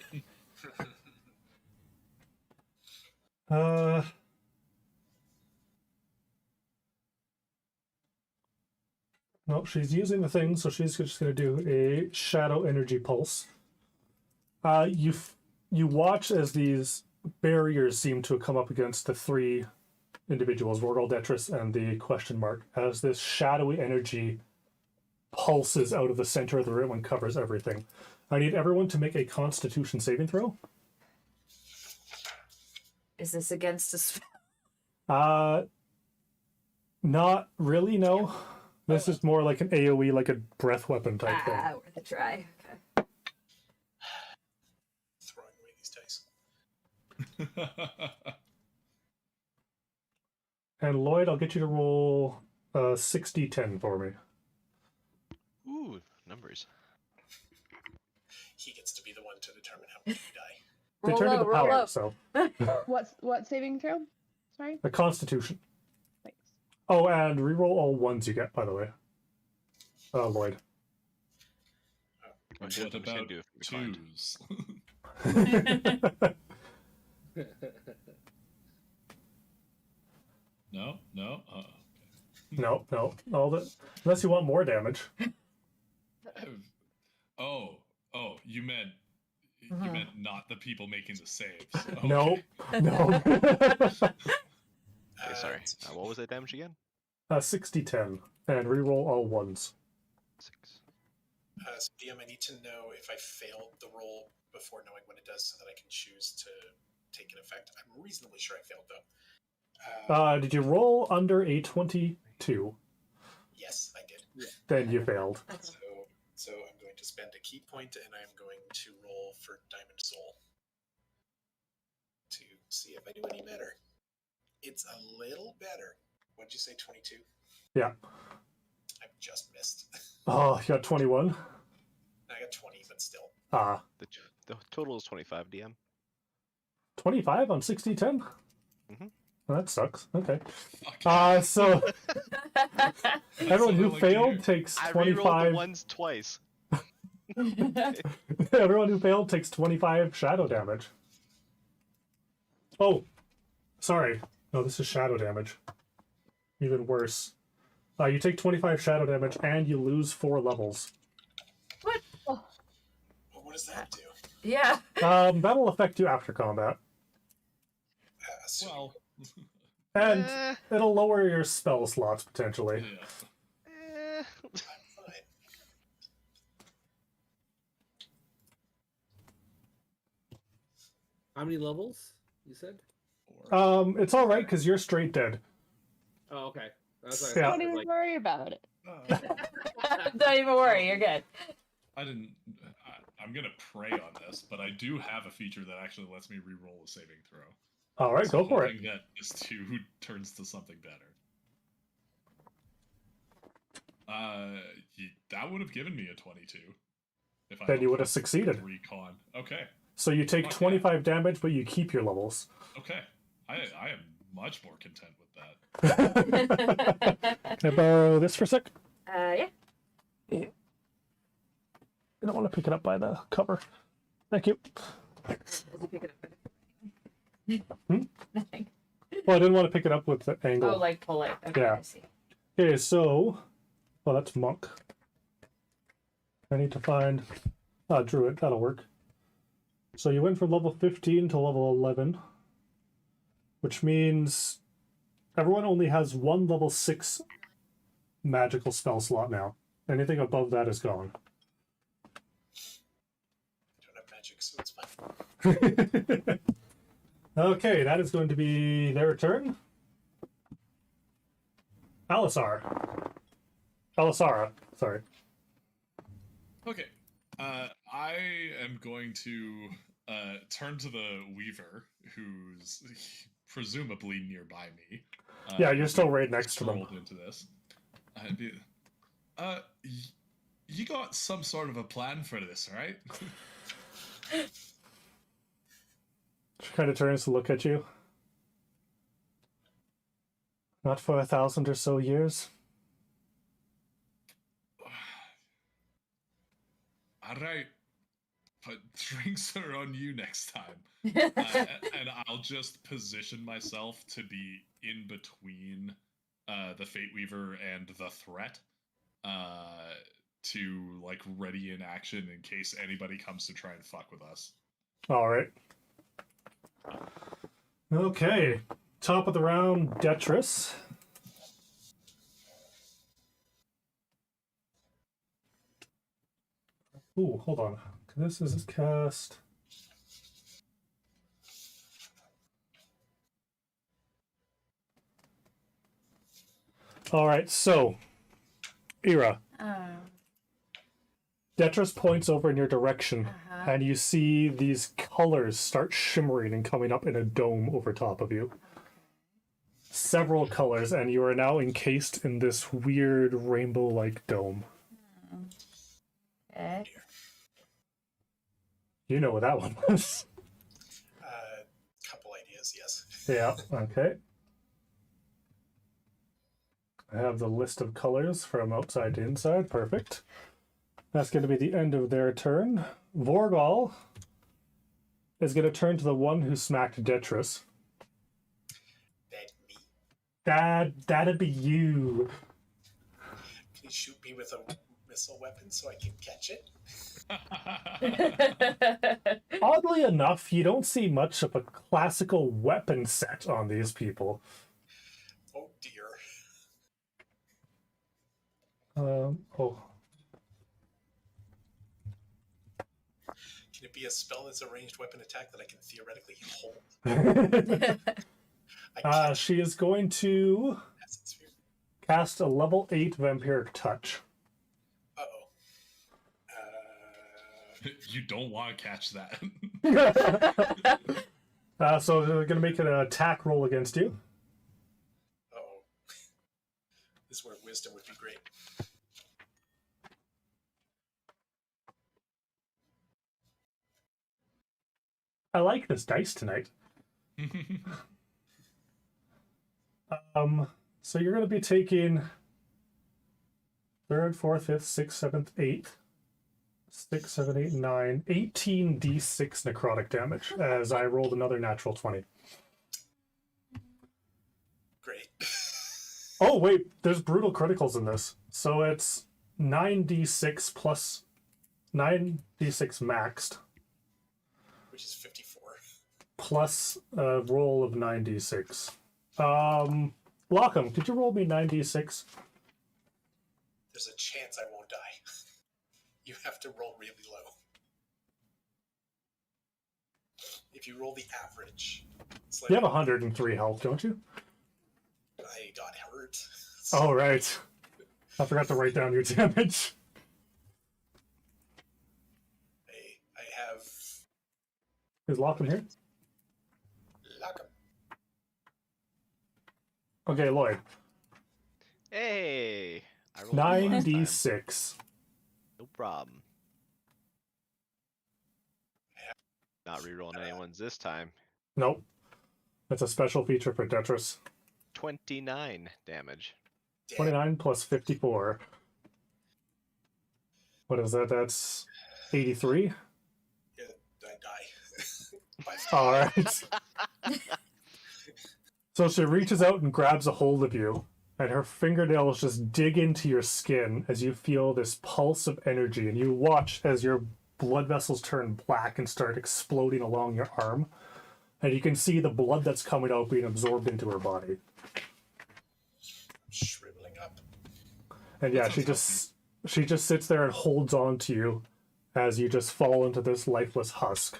No, she's using the thing, so she's just going to do a shadow energy pulse. You watch as these barriers seem to come up against the three individuals, Rorgal, Detris, and the Question Mark, as this shadowy energy pulses out of the center of the room and covers everything. I need everyone to make a Constitution saving throw. Is this against a spell? Not really, no. This is more like an AoE, like a breath weapon type thing. Worth a try. Throwing away these dice. And Lloyd, I'll get you to roll 60-10 for me. Ooh, numbers. He gets to be the one to determine how many you die. They Roll turn low, into roll power, low. so What saving throw? Sorry. a Constitution. Thanks. Oh, and reroll all ones you get, by the way. Lloyd. I should- What I should about do it from behind. twos? No, no. No, all the unless you want more damage. Oh, you meant not the people making the saves. No, Okay. no. Okay, sorry. What was that damage again? 60-10, and reroll all ones. 6. So DM, I need to know if I failed the roll before knowing what it does so that I can choose to take an effect. I'm reasonably sure I failed, though. Did you roll under a 22? Yes, I did. Then you failed. So I'm going to spend a key point, and I'm going to roll for Diamond Soul to see if I do any better. It's a little better. What'd you say, 22? Yeah. I just missed. Oh, you got 21? I got 20, but still. The total is 25 DM. 25 on 60-10? Mhm. Well, that sucks. Okay. Okay. So everyone who That's what I like to failed hear. takes I rerolled 25. the ones twice. Everyone who failed takes 25 shadow damage. Oh, sorry. No, this is shadow damage. Even worse. You take 25 shadow damage and you lose 4 levels. Well, what does that do? Yeah. That'll affect you after combat. Well, And Eh. it'll lower your spell slots potentially. yeah. Eh. I'm fine. How many levels, you said? It's alright because you're straight dead. Oh, okay. That's what Yeah. I Don't thought, even like, worry about it. Don't even worry, you're good. I didn't. I'm gonna pray on this, but I do have a feature that actually lets me re-roll a saving throw. Alright, So go for it. hoping that this too turns to something better. That would have given me a 22. If I Then you don't would have plus succeeded. Recon. Okay. So you take Fuck yeah. 25 damage, but you keep your levels. Okay. I am much more content with that. Can I borrow this for a sec? Yeah. I don't want to pick it up by the cover. Thank you. Hmm? Nothing. Well, I didn't want to pick it up with the angle. Oh, like pull it. Okay, Yeah. I see. Okay, so... Well, that's Monk. I need to find... Druid, that'll work. So you went from level 15 to level 11, which means everyone only has one level 6 magical spell slot now. Anything above that is gone. I don't have magic, so it's fine. Okay, that is going to be their turn. Alisara, sorry. Okay. I am going to turn to the Weaver, who's presumably nearby me. Yeah, you're still right next to them. Rolled into this. You got some sort of a plan for this, right? She kind of turns to look at you. Not for 1,000 or so years. Alright. But drinks are on you next time. And I'll just position myself to be in between the Fate Weaver and the threat. To, like, ready in action in case anybody comes to try and fuck with us. Alright. Okay. Top of the round, Detrius. Ooh, hold on. This is cast. Alright, so Ira. Detrius points over in your direction, and you see these colors start shimmering and coming up in a dome over top of you. Several colors, and you are now encased in this weird rainbow-like dome. Okay. You know what that one was. Couple ideas, yes. Yeah, okay. I have the list of colors from outside to inside. Perfect. That's going to be the end of their turn. Vorgal is going to turn to the one who smacked Detrius. That me. That'd be you. Please shoot me with a missile weapon so I can catch it. Oddly enough, you don't see much of a classical weapon set on these people. Oh dear. Oh. Can it be a spell that's a ranged weapon attack that I can theoretically hold? I can't. She is going to Essence Sphere. cast a level 8 Vampiric Touch. Uh-oh. You don't want to catch that. So they're going to make an attack roll against you. Uh-oh. This is where wisdom would be great. I like this dice tonight. So you're going to be taking 3rd, 4th, 5th, 6th, 7th, 8th, 6, 7, 8, 9, 18 d6 necrotic damage as I rolled another natural 20. Great. Oh, wait, there's brutal criticals in this. So it's 9d6 plus 9d6 maxed Which is 54. plus a roll of 9d6. Lockham, could you roll me 9d6? There's a chance I won't die. You have to roll really low. If you roll the average, it's like You have 103 health, don't you? I got hurt. Oh, right. I forgot to write down your damage. I have Is Lockham here? lock 'em. Okay, Lloyd. Hey! I rolled one last time. 9d6. No problem. Not rerolling anyone's this time. Nope. That's a special feature for Detrius. 29 damage. Damn. 29 plus 54. What is that? That's 83? Yeah, I die. By Alright. So she reaches out and grabs a hold of you and her fingernails just dig into your skin as you feel this pulse of energy, and you watch as your blood vessels turn black and start exploding along your arm, and you can see the blood that's coming out being absorbed into her body. Shriveling up. And yeah, That she sounds just sits there and holds on to you as you just fall into this lifeless husk.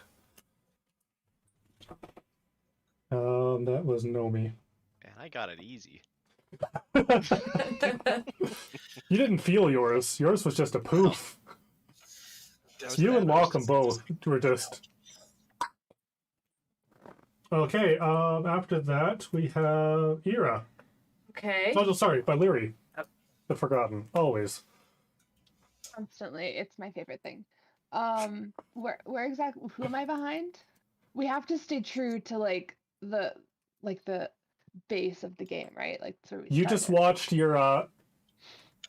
That was Nomi. Man, I got it easy. You didn't feel yours. Yours was just a poof. You and Malcolm both were just... Okay, after that, we have Ira. Okay. Oh, sorry, Valyri. Oh. The Forgotten. Always. Constantly, it's my favorite thing. Where exactly? Who am I behind? We have to stay true to like the base of the game, right? Like so. You just watched your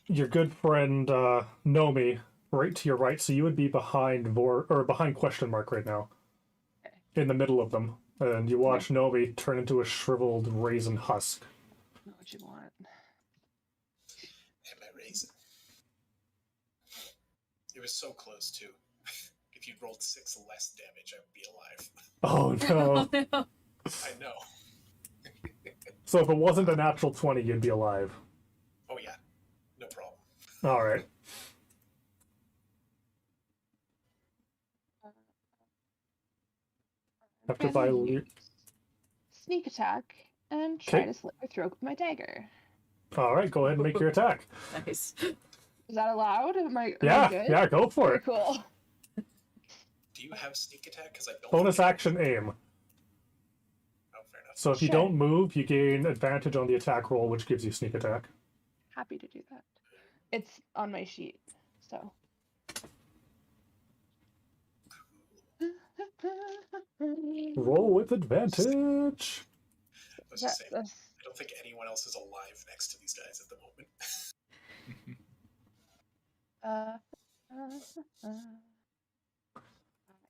good friend Nomi right to your right, so you would be behind behind question mark right now, Okay. in the middle of them, and you watch Nomi turn into a shriveled raisin husk. Know what you want. And my raisin. It was so close too. If you'd rolled 6 less damage, I would be alive. Oh no! No. I know. So if it wasn't a natural 20, you'd be alive. Oh yeah, no problem. All right. After I'm gonna Valyri. use sneak attack and try Okay. to slit her throat with my dagger. All right, go ahead and make your attack. Nice. Is that allowed? Am I Yeah, good? yeah, go for Very it. cool. Do you have sneak attack? Because I don't. Bonus think I- action aim. Oh, fair enough. So if you Sure. don't move, you gain advantage on the attack roll, which gives you sneak attack. Happy to do that. It's on my sheet, so. Roll with advantage. I was just saying, I That's don't think anyone else is alive next to these guys at the moment.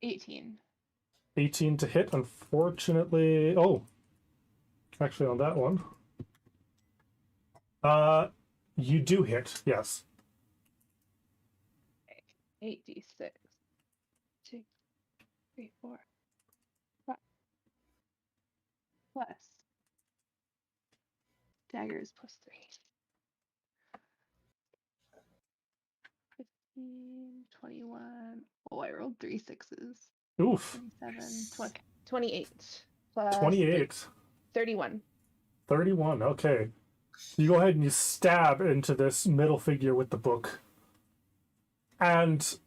18. 18 to hit, unfortunately. Oh, actually, on that one. You do hit, yes. 8d6. 2, 3, 4, 5. Plus. Daggers plus 3. 15, 21. Oh, I rolled 3 6s. Oof. 27, 20, 28. Plus 28. 31. 31, okay. You go ahead and you stab into this middle figure with the book. And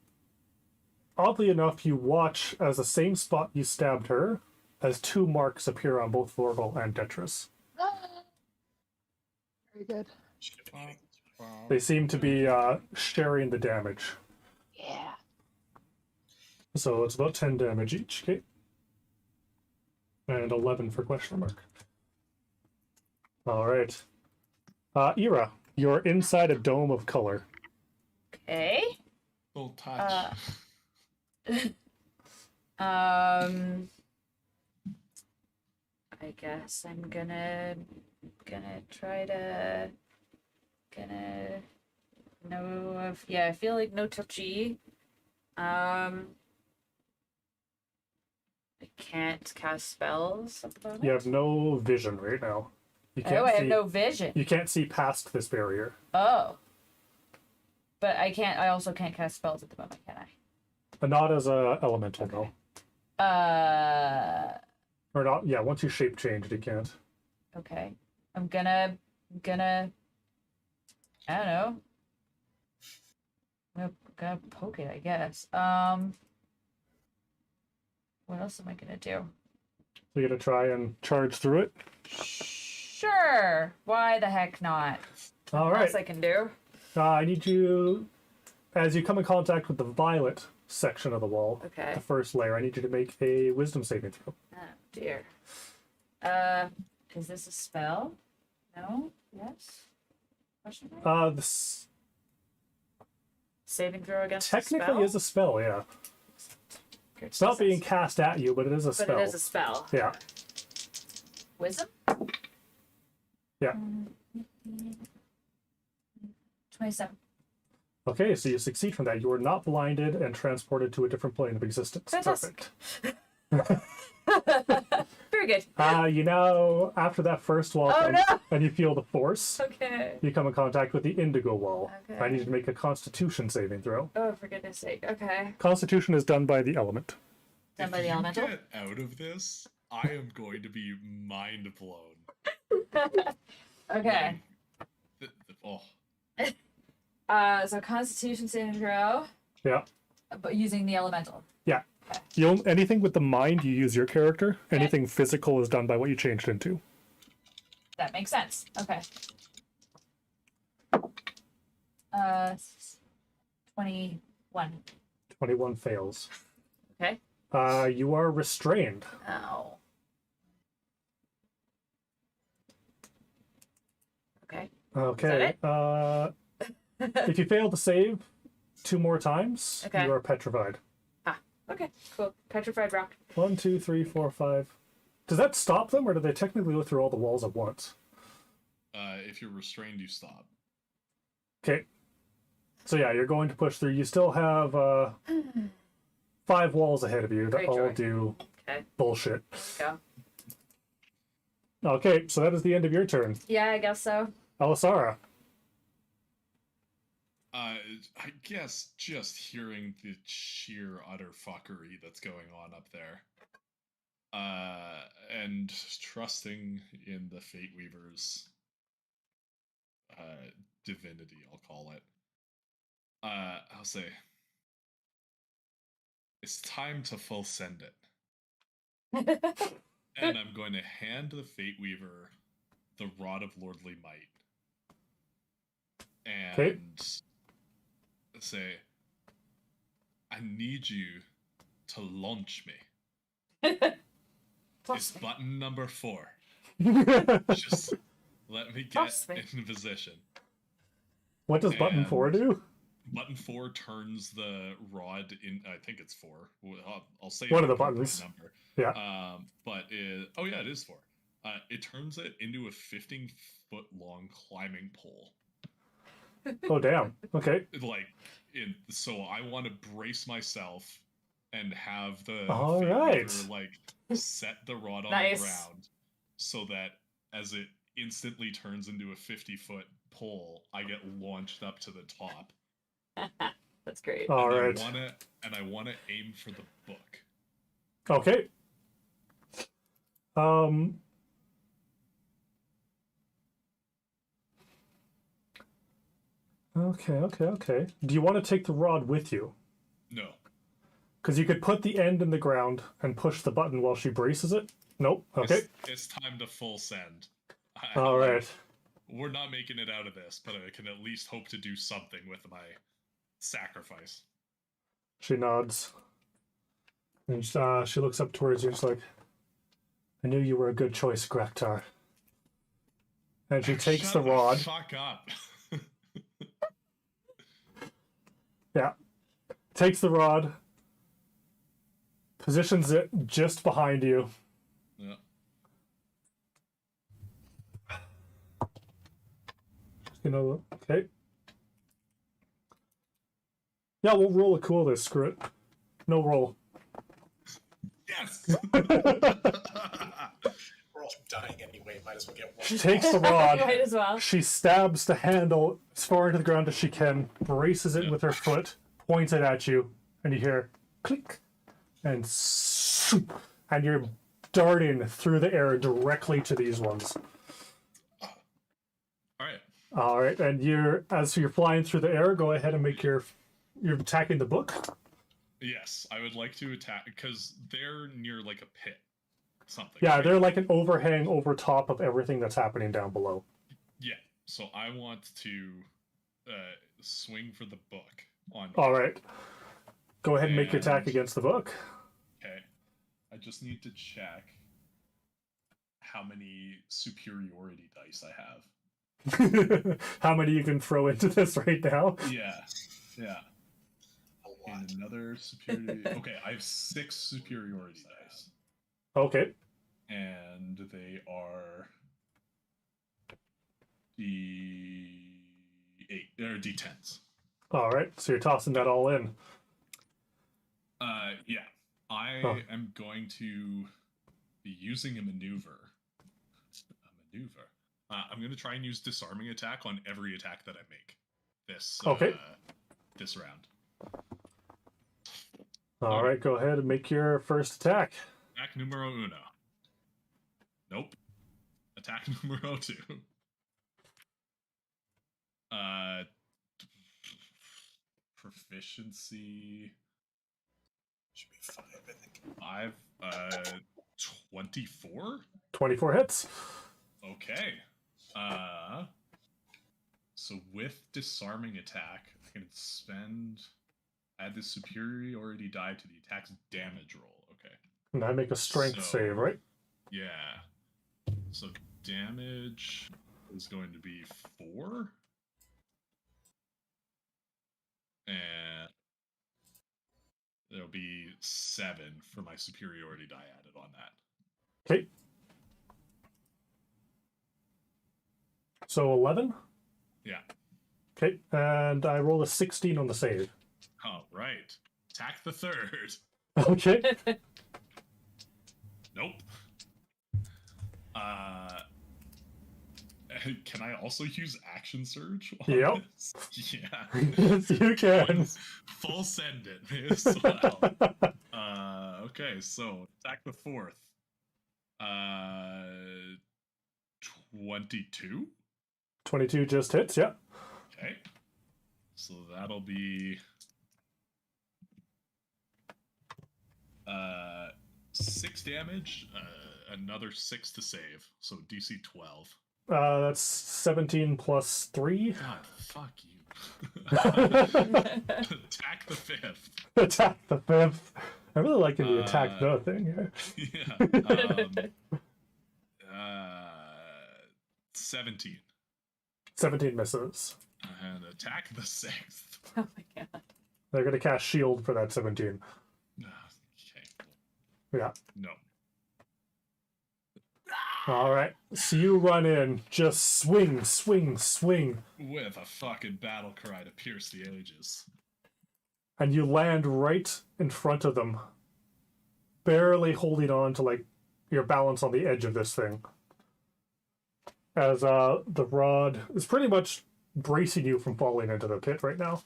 oddly enough, you watch as the same spot you stabbed her, as 2 marks appear on both Vorgal and Detris. Very good. Should have been hitting. They seem to be sharing the damage. Yeah. So it's about 10 damage each, okay? And 11 for question mark. Alright. Ira, you're inside a dome of color. Okay. Little touch. I guess I'm gonna try to I feel like no touchy. I can't cast spells at the moment. You have no vision right now. You can't Oh, I have see, no vision. You can't see past this barrier. Oh. But I also can't cast spells at the moment, can I? Not as a elemental, Okay. no. Or not, yeah, once you shape changed, you can't. Okay. I'm gonna I don't know. I'm gonna poke it, I guess. What else am I gonna do? You're gonna try and charge through it? Sure. Why the heck not? What Alright. else I can do? I need you, as you come in contact with the violet section of the wall, Okay. the first layer, I need you to make a wisdom saving throw. Oh dear. Is this a spell? No? Yes? Question mark? This Saving throw against technically a spell? is a spell, yeah. It's not being cast at you, but it is a But spell. it is a spell. Yeah. Wisdom? Yeah. 27. Okay, so you succeed from that. You are not blinded and transported to a different plane of existence. Fantastic. Perfect. Very good. After that first wall Oh, comes no! and you feel the force, Okay. you come in contact with the indigo wall. Okay. I need you to make a Constitution saving throw. Oh, for goodness sake. Okay. Constitution is done by the element. Done by If the you elemental? get out of this, I am going to be mind blown. Okay. Oh, So Constitution saving throw, Yeah. but using the elemental. Yeah. Anything with the mind, you use your character. Anything physical is done by what you changed into. That makes sense. Okay. 21. 21 fails. Okay. You are restrained. Ow. Okay. Okay. If you fail to save 2 more times, Okay. you are petrified. Okay, cool. Petrified rock. 1, 2, 3, 4, 5. Does that stop them, or do they technically go through all the walls at once? if you're restrained, you stop. Okay. So yeah, you're going to push through. You still have 5 walls ahead of you that Great all joy. do Okay. bullshit. Go. Okay, so that is the end of your turn. Yeah, I guess so. Alisara. I guess just hearing the sheer utter fuckery that's going on up there, and trusting in the Fate Weaver's divinity, I'll call it. I'll say it's time to full send it, and I'm going to hand the Fate Weaver the Rod of Lordly Might, and. Okay. Say, I need you to launch me. It's button number 4. Just let me get Toss me. in position. What does button And- 4 do? Button 4 turns the rod in. I think it's 4. I'll say One of the the buttons. number. Yeah. But oh yeah, it is 4. It turns it into a 15-foot long climbing pole. Oh, damn. Okay. So I want to brace myself and have the All Fate right. Weaver, set the rod on Nice. the ground so that as it instantly turns into a 50-foot pole, I get launched up to the top. That's great. All and right. I want to aim for the book. Okay. Okay. Do you want to take the rod with you? No. Because you could put the end in the ground and push the button while she braces it. Nope. Okay. It's time to full send. All right. We're not making it out of this, but I can at least hope to do something with my sacrifice. She nods. And she looks up towards you and she's like, I knew you were a good choice, Graktar. And she takes the Shut rod. Fuck up. Yeah. Takes the rod. Positions it just behind you. Yeah. Okay. Yeah, we'll roll a cool this. Screw it. No roll. Yes. We're all dying anyway. Might as well get one. She takes the rod. Might as well. She stabs the handle as far into the ground as she can, braces it with her foot, points it at you, and you hear click, and swoop, and you're darting through the air directly to these ones. Alright. All right, and as you're flying through the air, go ahead and make you're attacking the book. Yes, I would like to attack because they're near like a pit. Something. Yeah, right? they're like an overhang over top of everything that's happening down below. Yeah. So I want to swing for the book on. All right, go ahead and make your attack And- against the book. Okay. I just need to check how many superiority dice I have. How many you can throw into this right now? Yeah. Yeah. A lot. And another superiority. Okay, I have 6 superiority dice. Okay. And they are D8 or D10s. All right, so you're tossing that all in. Yeah. I am going to be using a maneuver. I'm going to try and use disarming attack on every attack that I make this this round. All right, go ahead and make your first attack. Attack numero uno. Nope. Attack numero two. Proficiency Should be 5, I think. 24? 24 hits. Okay. So with disarming attack, I can add the superiority die to the attack's damage roll. Okay. And I make a strength save, right? Yeah. So damage is going to be 4. And there'll be 7 for my superiority die added on that. Okay. So 11? Yeah. Okay, and I roll a 16 on the save. All right. Attack the third. Okay. Nope. Can I also use action surge? Yep. Yeah. Yes, you can. Full send it as well. Okay, so attack the fourth. 22. 22 just hits, yeah. Okay. So that'll be 6 damage, another 6 to save. So DC 12. That's 17 plus 3. God, fuck you. Attack the fifth. Attack the fifth. I really like the attack the thing here. Yeah. 17. 17 misses. And attack the sixth. Oh my god. They're going to cast shield for that 17. Okay. Yeah. No. All right. So you run in, just swing, swing, swing. With a fucking battle cry to pierce the ages. And you land right in front of them, barely holding on to like your balance on the edge of this thing. As the rod is pretty much bracing you from falling into the pit right now.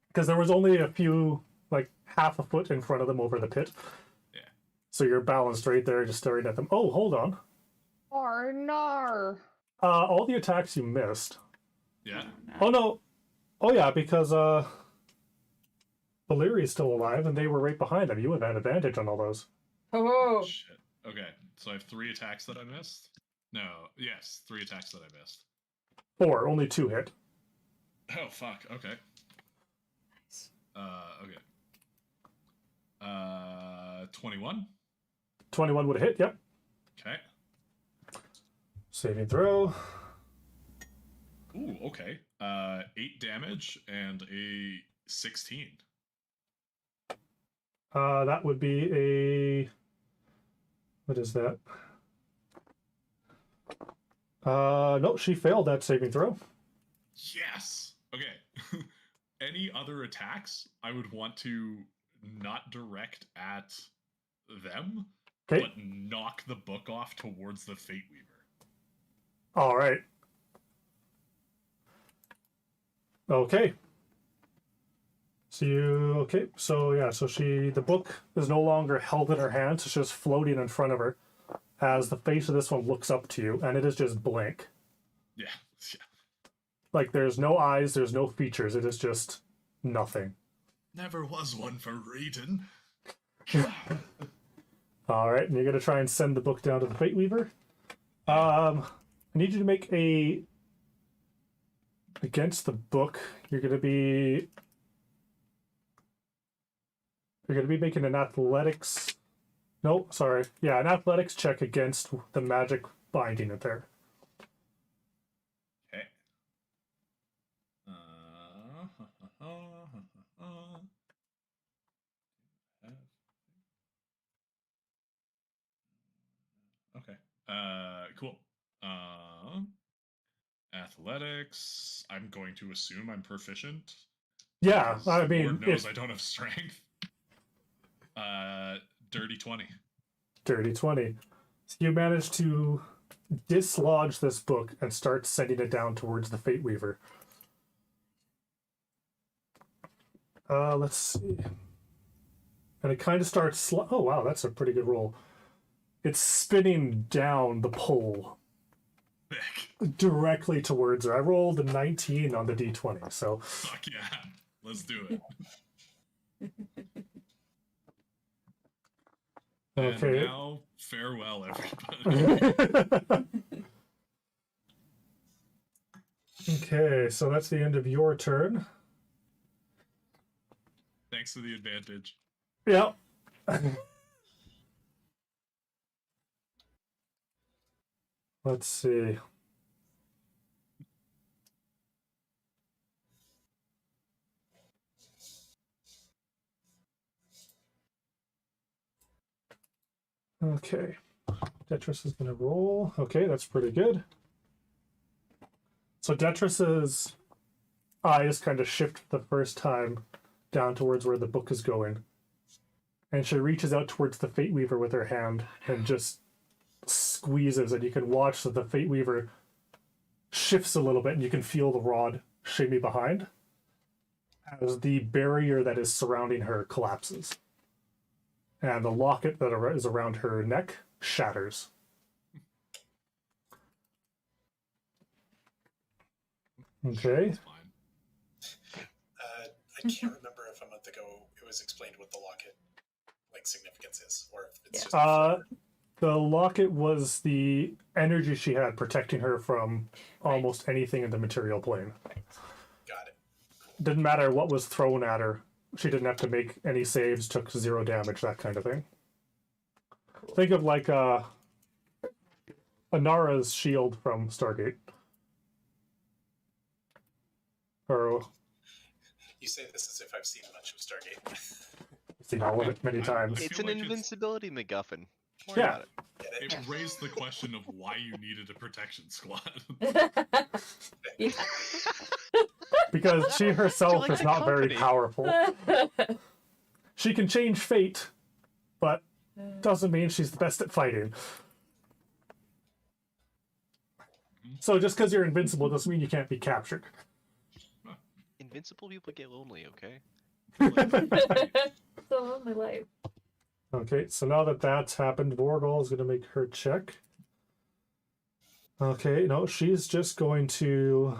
Because there was only a few, like half a foot in front of them over the pit. So you're balanced right there, just staring at them. Oh, hold on. Arnar. All the attacks you missed. Yeah. Oh, no. Oh, yeah, because Valyria's still alive, and they were right behind them. You would have had advantage on all those. Oh. Shit. Okay, so I have 3 attacks that I missed? No, yes, 3 attacks that I missed. 4, only 2 hit. Oh, fuck, okay. Nice. Okay. 21? 21 would have hit, yep. Okay. Saving throw. Ooh, okay. 8 damage and a 16. That would be a... What is that? No, she failed that saving throw. Yes! Okay. Any other attacks I would want to not direct at them, Okay. but knock the book off towards the Fate Weaver. All right. Okay. So the book is no longer held in her hands, it's just floating in front of her as the face of this one looks up to you, and it is just blank. Yeah. Like there's no eyes, there's no features, it is just nothing. Never was one for reading. All right, and you're gonna try and send the book down to the Fate Weaver. I need you to make a against the book. You're gonna be making an athletics. No, sorry. Yeah, an athletics check against the magic binding it there. Okay. Okay. Cool. athletics. I'm going to assume I'm proficient. Yeah, because I mean, Lord knows if I don't have strength. Dirty 20. dirty 20. So you manage to dislodge this book and start sending it down towards the Fate Weaver. Let's see. And it kind of starts... oh, wow, that's a pretty good roll. It's spinning down the pole Thick. directly towards her. I rolled a 19 on the d20, so... Fuck yeah. Let's do it. Okay. And now, farewell, everybody. Okay, so that's the end of your turn. Thanks for the advantage. Yep. Let's see. Okay. Detrius is going to roll. Okay, that's pretty good. So Detrius's eyes kind of shift the first time down towards where the book is going. And she reaches out towards the Fate Weaver with her hand and just squeezes, and you can watch that the Fate Weaver shifts a little bit, and you can feel the rod shimmy behind as the barrier that is surrounding her collapses. And the locket that is around her neck shatters. Okay. It's fine. I can't remember if a month ago it was explained what the locket significance is, or if it's just the locket was the energy she had protecting her from almost anything in the material plane. Got it. Didn't matter what was thrown at her. She didn't have to make any saves, took 0 damage, that kind of thing. Think of like Anara's shield from Stargate. Or You say this as if I've seen much of Stargate. seen all of it many times. I It's feel an like invincibility MacGuffin. Don't worry Yeah. about it. Get it? It raised the question of why you needed a protection squad. Yeah. Because she herself like is the not very company. powerful. She can change fate, but doesn't mean she's the best at fighting. So just because you're invincible doesn't mean you can't be captured. Invincible people get lonely, okay? It's a lonely life. Okay, so now that that's happened, Vorgol is going to make her check. Okay, no, she's just going to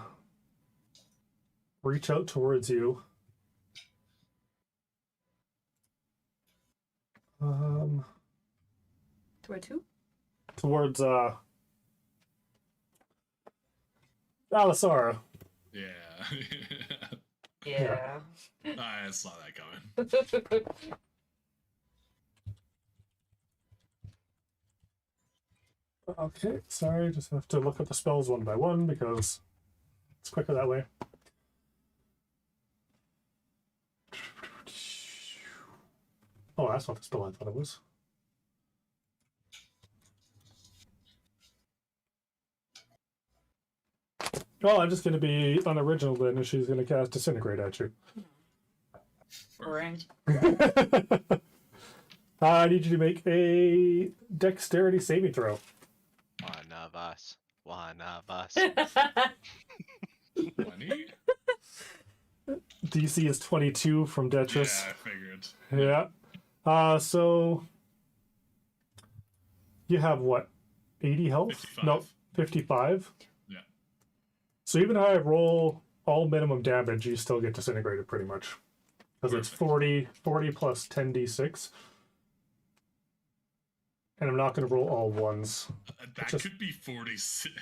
reach out towards you. Toward who? Towards Alisara. Yeah. Yeah. I saw that coming. Okay, sorry, just have to look at the spells one by one because it's quicker that way. Oh, that's not the spell I thought it was. Well, I'm just going to be unoriginal then, and she's going to cast Disintegrate at you. Boring. I need you to make a Dexterity saving throw. One of us. One of us. 20? DC is 22 from Detrius. Yeah, I figured. Yeah. So you have what? 80 health? 55. No, 55. Yeah. So even if I roll all minimum damage, you still get disintegrated pretty much. Because it's Perfect. 40 plus 10d6. And I'm not going to roll all ones. That Just- could be 46.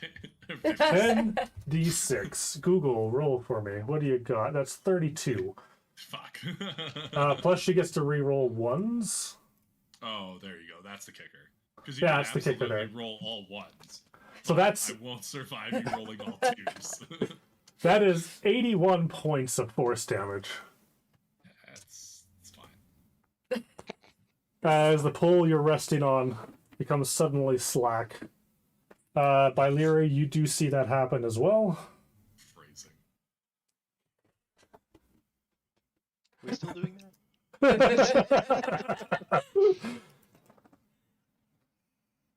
10d6. Google, roll for me. What do you got? That's 32. Fuck. Plus she gets to re-roll ones. Oh, there you go. That's the kicker. Because Yeah, can that's the kicker absolutely there. roll all ones. So but that's I won't survive you rolling all twos. that is 81 points of force damage. It's fine. As the pole you're resting on becomes suddenly slack. By Lyra, you do see that happen as well. we still doing that?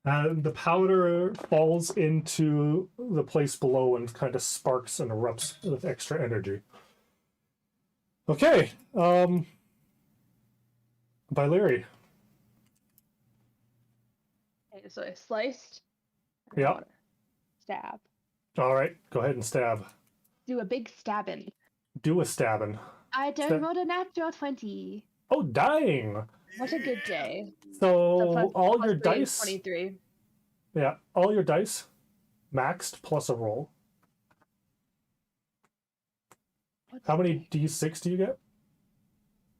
And the powder falls into the place below and kind of sparks and erupts with extra energy. Okay. By Larry. Okay, so I sliced. and I Yeah. wanna Stab. All right. Go ahead and stab. Do a big stabbing. Do a stabbing. I don't Stab. roll a natural 20. Oh, dying. What a good day. So all plus your 3 is dice. 23. Yeah, all your dice maxed plus a roll. What's How many the- d6 do you get?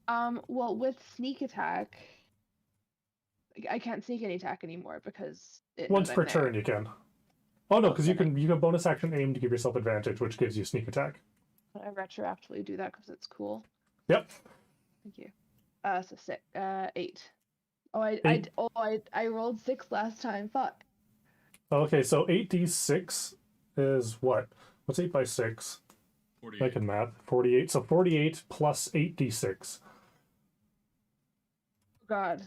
Well, with sneak attack, I can't sneak any attack anymore because it Once knows per I'm there. turn you can. Oh no, because you Okay. can bonus action aim to give yourself advantage, which gives you sneak attack. But I retroactively do that because it's cool. Yep. Thank you. So 8. Oh, Eight. I rolled 6 last time. Fuck. Okay, so 8d6 is what? What's 8 by 6? I 48. can math. 48. So 48 plus 8d6. God.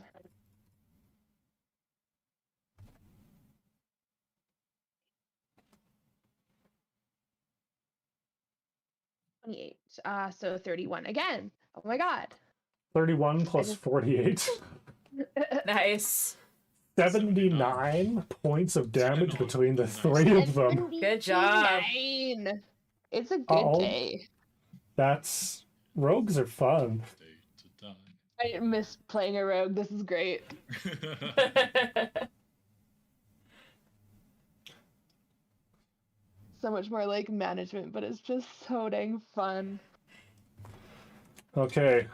So 31 again. Oh my god. 31 plus just- 48. Nice. 79 points of damage between the three of them. Good job. 79. It's a good Uh-oh. day. That's... Rogues are fun. Stay to I miss playing a rogue. This is great. die. So much more like management, but it's just so dang fun. Okay.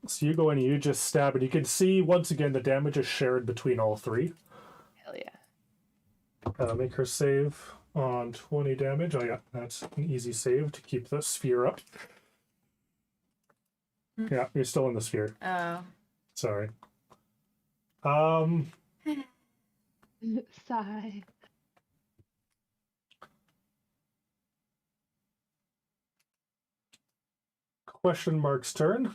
So you go in and you just stab it. You can see, once again, the damage is shared between all three. Hell yeah. Make her save on 20 damage. Oh yeah, that's an easy save to keep the sphere up. Yeah, you're still in the sphere. Oh. Sorry. Sigh. Question mark's turn.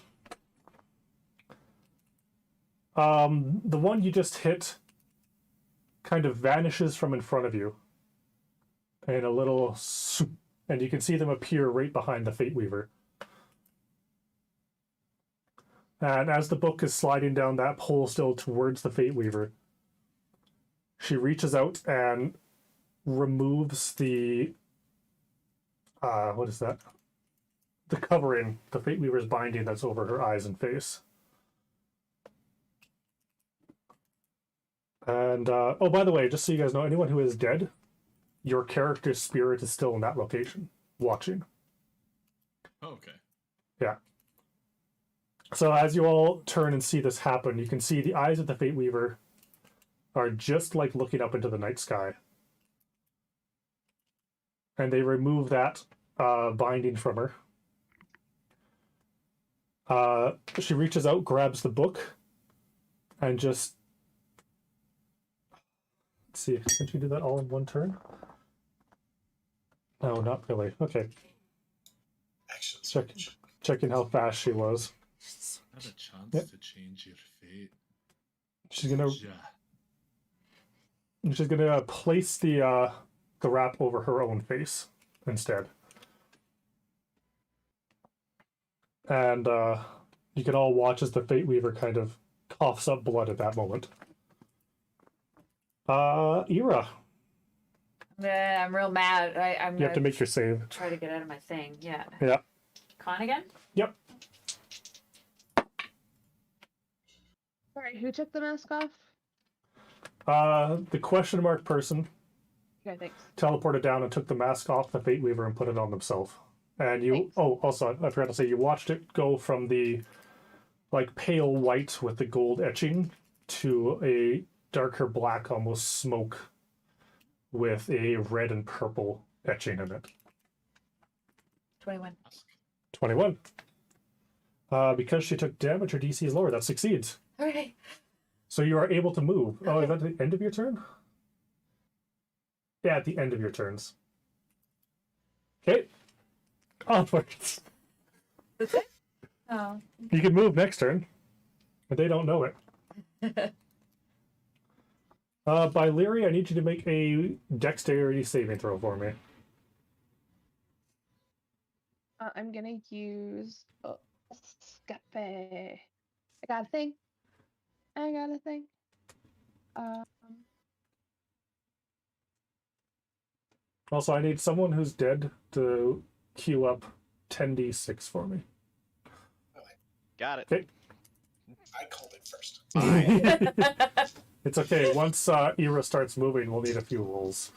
The one you just hit kind of vanishes from in front of you. And a little swoop, and you can see them appear right behind the Fate Weaver. And as the book is sliding down that pole still towards the Fate Weaver, she reaches out and removes the what is that? The covering, the Fate Weaver's binding that's over her eyes and face. And oh, by the way, just so you guys know, anyone who is dead, your character's spirit is still in that location, watching. Oh, okay. Yeah. So as you all turn and see this happen, you can see the eyes of the Fate Weaver are just like looking up into the night sky. And they remove that binding from her. She reaches out, grabs the book, and just... Let's see, can she do that all in one turn? No, not really. Okay, Action. checking how fast she was. Not a chance Yep. to change your fate. She's gonna Yeah. place the wrap over her own face instead. And you can all watch as the Fate Weaver kind of coughs up blood at that moment. Ira, I'm real mad. I'm you have to gonna make your save. try to get out of my thing. Yeah. Yeah. Con again? Yep. Sorry, who took the mask off? The question mark person Okay, thanks. teleported down and took the mask off the Fate Weaver and put it on themselves. And you, Thanks. oh, also, I forgot to say, you watched it go from the like pale white with the gold etching to a darker black, almost smoke with a red and purple etching in it. 21. 21. Because she took damage, her DC is lower. That succeeds. Okay. So you are able to move. Oh, is that the end of your turn? Yeah, at the end of your turns. Okay. Onwards. That's it? Oh. You can move next turn, but they don't know it. By Leary, I need you to make a dexterity saving throw for me. I'm gonna use Scafe. I got a thing. Also, I need someone who's dead to queue up 10d6 for me. Got it. Okay. I called it first. It's okay. Once Ira starts moving, we'll need a few rolls.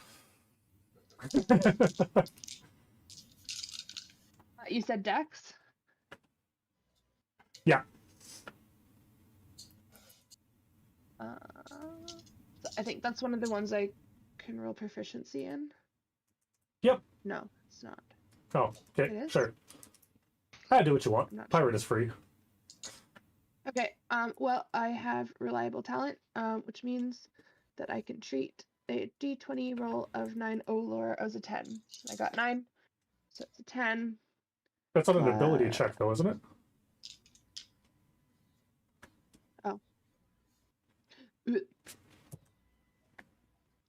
You said Dex? Yeah. I think that's one of the ones I can roll proficiency in. Yep. No, it's not. Oh, okay, It is? sure. Do what you want. I'm not Pirate sure. is free. Okay, well, I have reliable talent, which means that I can treat a d20 roll of 9 Olor as a 10. I got 9, so it's a 10. That's on an ability check, though, isn't it? Oh.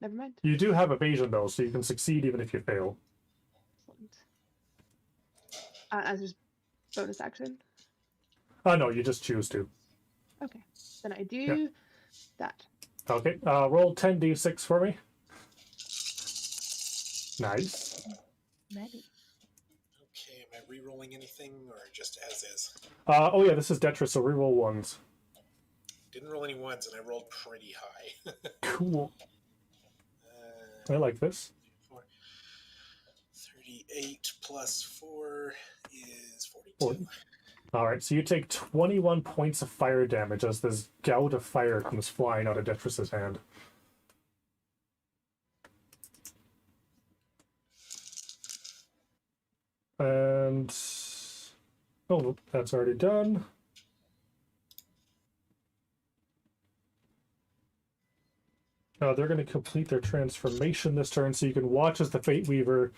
Never mind. You do have evasion, though, so you can succeed even if you fail. Excellent. As just bonus action. No, you just choose to. Okay, then I do that. Okay, roll 10d6 for me. Nice. Maybe. Okay, am I re-rolling anything or just as is? Oh yeah, this is Detra, so reroll ones. Didn't roll any ones, and I rolled pretty high. Cool. I like this. 38 plus 4 is 42. 40. Alright, so you take 21 points of fire damage as this gout of fire comes flying out of Detrus's hand. And... oh, nope, that's already done. They're going to complete their transformation this turn, so you can watch as the Fate Weaver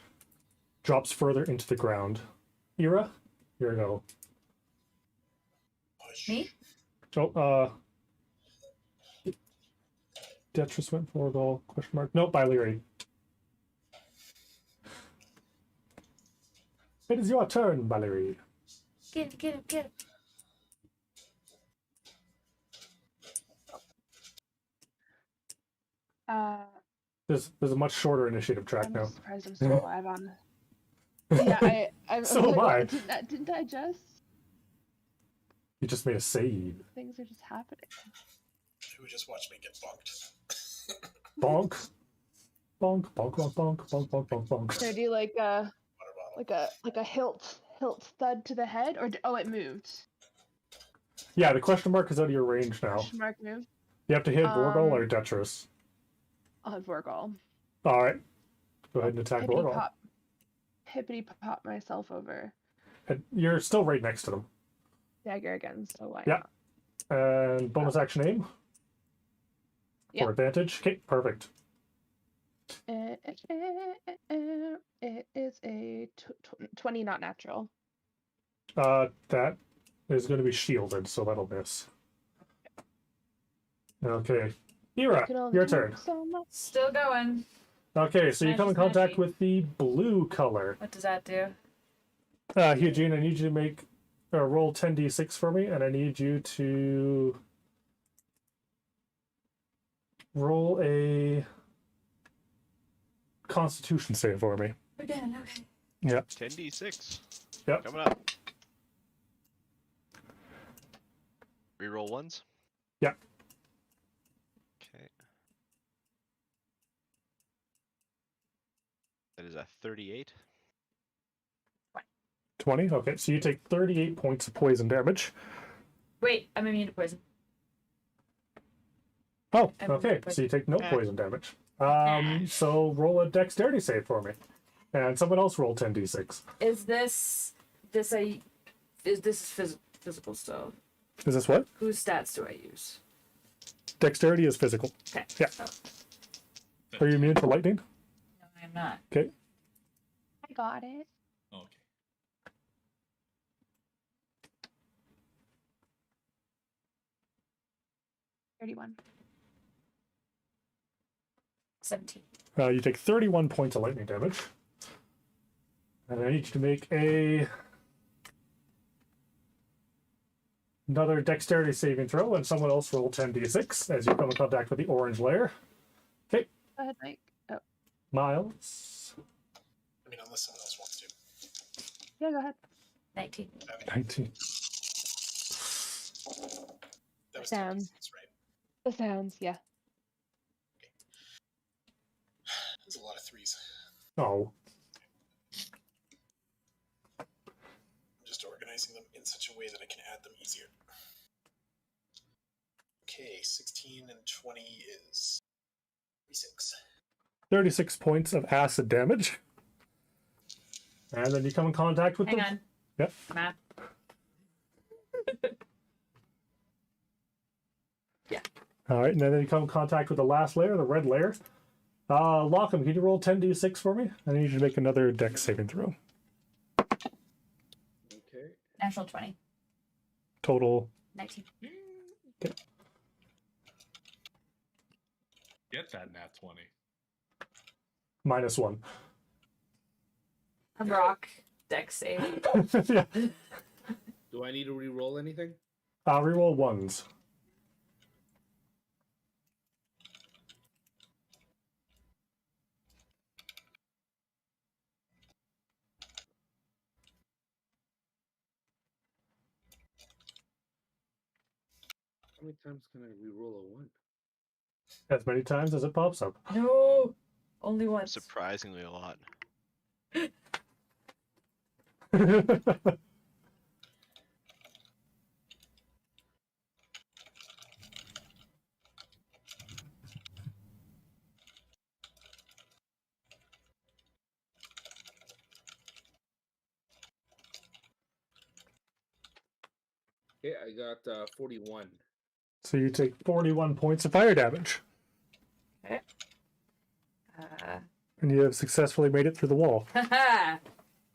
drops further into the ground. Ira, here we go. Me? Oh, Detrus went for goal, question mark. Nope, by Leary. It is your turn, Valerie. Get him. There's a much shorter initiative track I'm now. surprised I'm still alive on. Yeah, I'm So like, am I. what? Didn't I just? You just made a save. Things are just happening. Who just watched me get bonked? Bonk. Bonk, bonk, bonk, bonk, bonk, bonk, bonk, bonk. So do you like a Water bottle. like a hilt thud to the head, or oh, it moved. Yeah, the question mark is out of your range now. Question mark move. You have to hit Vorgol or Detrus. I'll have Vorgol. Alright. Go ahead and attack Vorgol. Hippity pop myself over. And you're still right next to them. Dagger again, so why Yeah. And bonus action aim? Yeah. For advantage? Okay, perfect. not? It is a 20, not natural. That is going to be shielded, so that'll miss. Okay. Ira, your turn. So much. Still going. Okay, so you come in Smashy, contact smashy. with the blue color. What does that do? Eugene, I need you to make roll 10d6 for me, and I need you to roll a Constitution save for me. Again, okay. Yeah. 10d6. Yep. Coming up. Reroll ones. Yeah. Okay. That is a 38. 20? Okay, so you take 38 points of poison damage. Wait, I'm immune to poison. Oh, I'm okay, poison. so you take no poison damage. So roll a dexterity save for me. And someone else roll 10d6. Is this physical stuff? Is this what? Whose stats do I use? Dexterity is physical. Okay. Yeah. Oh, Are you immune to lightning? no, I'm not. Okay. I got it. Okay. 31. 17. You take 31 points of lightning damage. And I need you to make another dexterity saving throw, and someone else roll 10d6 as you come in contact with the orange layer. Okay. Go ahead, Mike. Oh, Miles. I mean, unless someone else wants to. yeah, go ahead. 19. 19. That was Sounds. 10 right? The sounds, yeah. There's a lot of threes. Oh. I'm just organizing them in such a way that I can add them easier. Okay, 16 and 20 is 36. 36 points of acid damage. And then you come in contact with Hang them. on. Yep. Math. Yeah. All right, and then you come in contact with the last layer, the red layer. Lockham, can you roll 10d6 for me? I need you to make another dex saving throw. Okay. Natural 20. Total. 19. Get that nat 20. -1. A rock dex save. Yeah. Do I need to re-roll anything? Reroll ones. How many times can I re-roll a 1? As many times as it pops up. No. Only once. Surprisingly a lot. Okay, I got 41. So you take 41 points of fire damage. Okay. And you have successfully made it through the wall. Haha.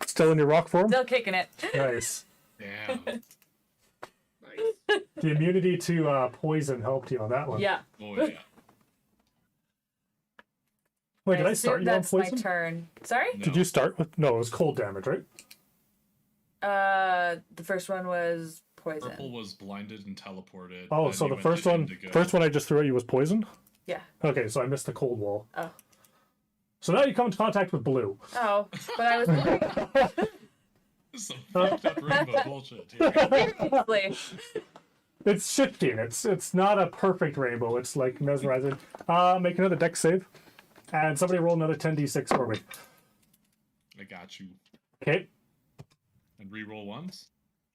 Still in your rock form? Still kicking it. Nice. Damn. Nice. The immunity to poison helped you on that one. Yeah. Oh yeah. Wait, did I assume start you on that's my poison? turn. Sorry? No. Did you start with... No, it was cold damage, right? The first one was poison. Purple was blinded and teleported. Oh, then so you the went first to one... indigo. First one I just threw at you was poison? Yeah. Okay, so I missed the cold wall. Oh. So now you come into contact with blue. Oh, but I was This is some fucked up rainbow bullshit here. seriously. It's shifting. It's not a perfect rainbow. It's like mesmerizing. Make another dex save. And somebody roll another 10d6 for me. I got you. Okay. And re-roll once.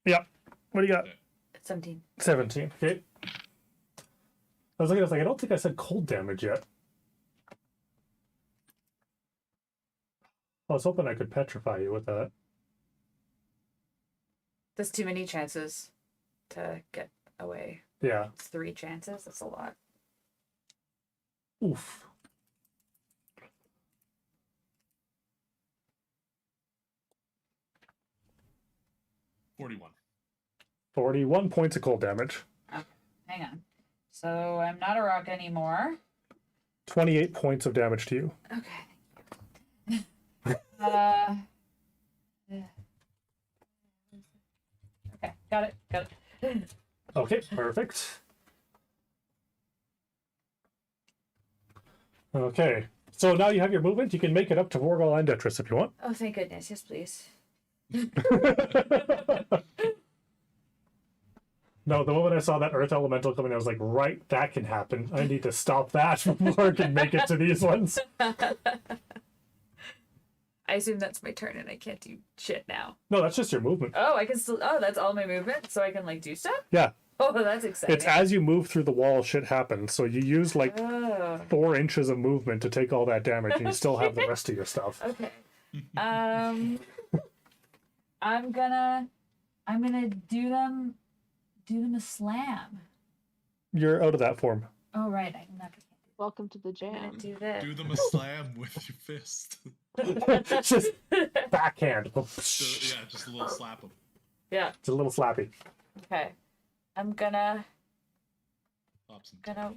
Yep. What do you got? 17. 17. Okay. I was like, I don't think I said cold damage yet. I was hoping I could petrify you with that. There's too many chances to get away. Yeah. It's 3 chances. That's a lot. Oof. $41. 41 points of cold damage. Okay, hang on. So I'm not a rock anymore. 28 points of damage to you. Okay. Okay, got it. Okay, perfect. Okay, so now you have your movement. You can make it up to Vorgal and Detris if you want. Oh, thank goodness. Yes, please. No, the moment I saw that Earth Elemental coming, I was like, right, that can happen. I need to stop that before I can make it to these ones. I assume that's my turn and I can't do shit now. No, that's just your movement. Oh, I can still. Oh, that's all my movement, so I can like do stuff. Yeah, Oh, that's exciting. it's as you move through the wall, shit happens. So you use like Oh, 4 inches of movement to take all that damage, and you still have the rest of your stuff. okay. I'm gonna do them a slam. You're out of that form. Oh right, I'm not Welcome to the gonna jam. do this. Do them a slam with your fist. Just backhand. So, yeah, just a little slap them. Yeah. It's a little slappy. Okay. I'm gonna. Pops and Gonna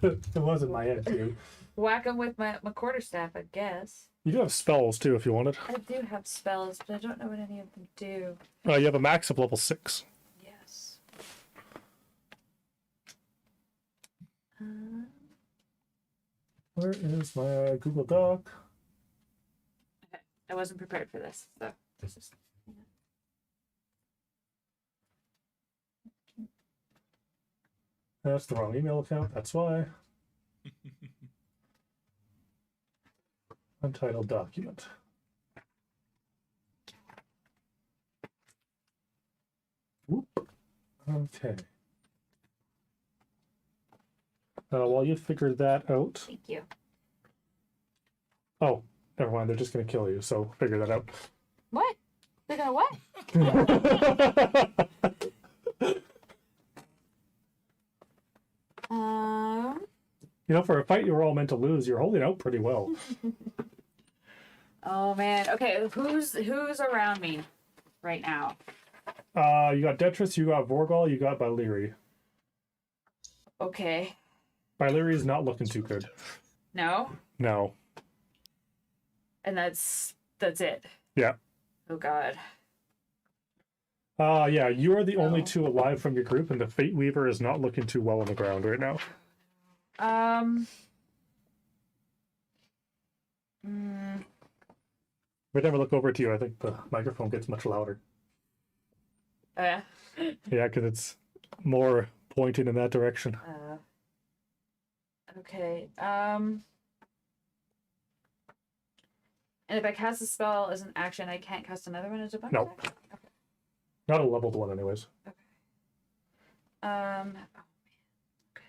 It was in my head too. whack him with my quarterstaff, I guess. You do have spells too if you wanted. I do have spells, but I don't know what any of them do. You have a max of level 6. Yes. Where is my Google Doc? Okay. I wasn't prepared for this, so this is. That's the wrong email account, that's why. Untitled document. Whoop. Okay. While you figure that out. Thank you. Oh, never mind. They're just going to kill you, so figure that out. What? They're gonna what? You know, for a fight you were all meant to lose, you're holding out pretty well. Oh man. Okay, who's around me right now? You got Detrus, you got Vorgal, you got Valyri. Okay. Valyri is not looking too good. No? No. And that's it. Yeah. Oh god. Yeah, you are the only No. two alive from your group, and the Fate Weaver is not looking too well on the ground right now. If I never look over to you, I think the microphone gets much louder. Oh yeah. Yeah, because it's more pointing in that direction. Okay. And if I cast a spell as an action, I can't cast another one as a bonus No. action? Not a leveled one, anyways. Oh man. Okay.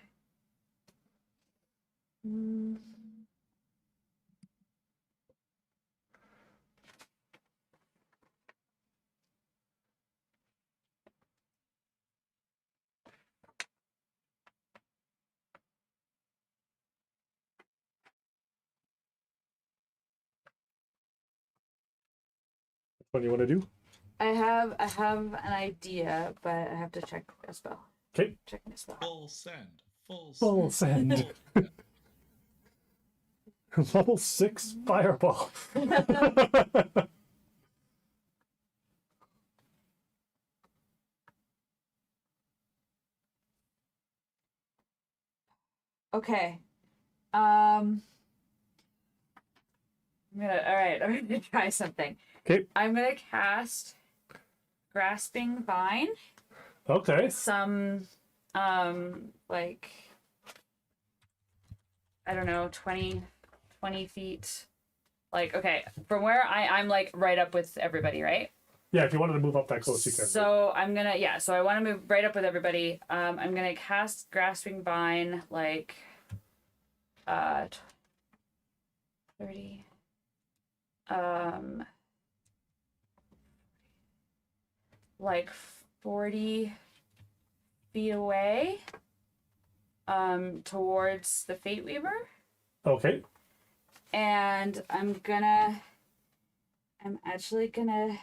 What do you want to do? I have an idea, but I have to check a spell. Okay. Checking a spell. Full send. Full Full send. send. Level 6 fireball. Okay. I'm gonna try something. Okay. I'm gonna cast Grasping Vine. Okay. Some like I don't know, 20 feet. Like, okay, from where I'm like right up with everybody, right? Yeah, if you wanted to move up that close, you can. So I'm gonna, yeah, so I want to move right up with everybody. I'm gonna cast Grasping Vine like 30 like 40 feet away towards the Fate Weaver. Okay. And I'm actually gonna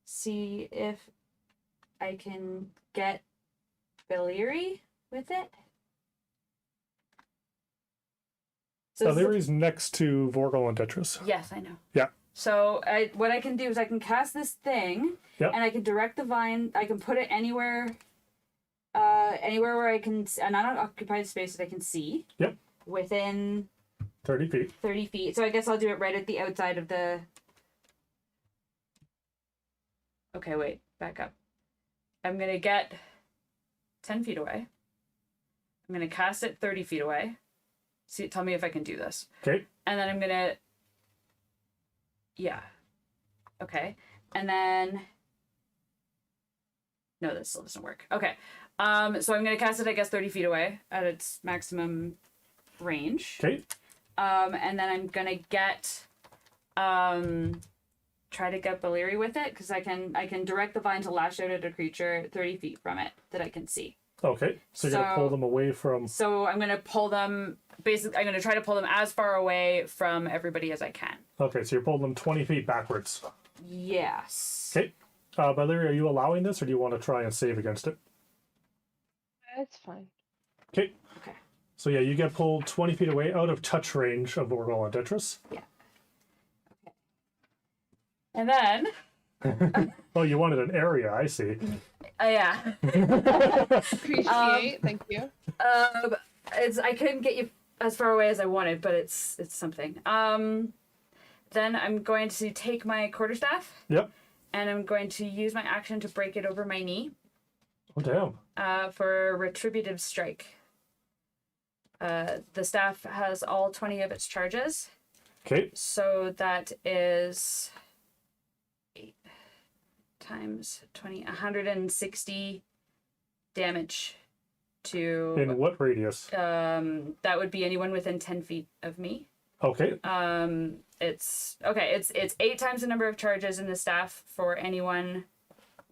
see if I can get Valyri with it. So Valyri's next to Vorgal and Detrus. yes, I know. Yeah. So what I can do is I can cast this thing, Yep. and I can direct the vine. I can put it anywhere where I can, an unoccupied space that I can see. Yep. Within 30 feet. 30 feet. So I guess I'll do it right at the outside of the... Okay, wait. Back up. I'm going to get 10 feet away. I'm going to cast it 30 feet away. See, tell me if I can do this. Okay. And then I'm going to... Yeah. Okay. And then... No, that still doesn't work. Okay. So I'm going to cast it, I guess, 30 feet away at its maximum range. Okay. And then I'm gonna get try to get Valyri with it, because I can direct the vine to lash out at a creature 30 feet from it that I can see. Okay. So you're gonna pull them away from. So I'm gonna pull them. Basically, I'm gonna try to pull them as far away from everybody as I can. Okay, so you're pulling them 20 feet backwards. Yes. Okay. Valyri, are you allowing this, or do you want to try and save against it? It's fine. Okay. Okay. So yeah, you get pulled 20 feet away out of touch range of Vorgol and Tetris. Yeah. Okay. And then. Oh, you wanted an area, I see. Yeah. Appreciate. Thank you. I couldn't get you as far away as I wanted, but it's something. Then I'm going to take my quarterstaff. Yep. And I'm going to use my action to break it over my knee. Oh, damn. For a retributive strike. The staff has all 20 of its charges. Okay. So that is 8 times 20, 160 damage to. In what radius? That would be anyone within 10 feet of me. Okay. It's 8 times the number of charges in the staff for anyone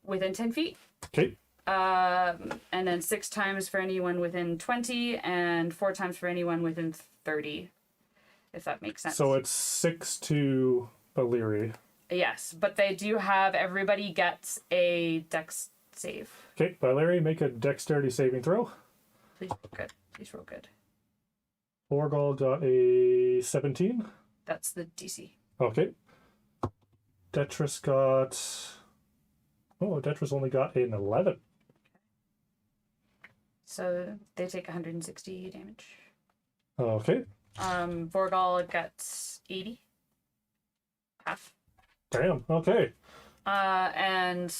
within 10 feet. Okay. And then 6 times for anyone within 20, and 4 times for anyone within 30, if that makes sense. So it's 6 to Valeri. Yes, but they do have, everybody gets a dex save. Okay, Valeri, make a dexterity saving throw. Please roll good. Please roll good. Vorgol got a 17. That's the DC. Okay. Tetris got... Oh, Tetris only got an 11. So they take 160 damage. Okay. Vorgol gets 80. Half. Damn, okay. And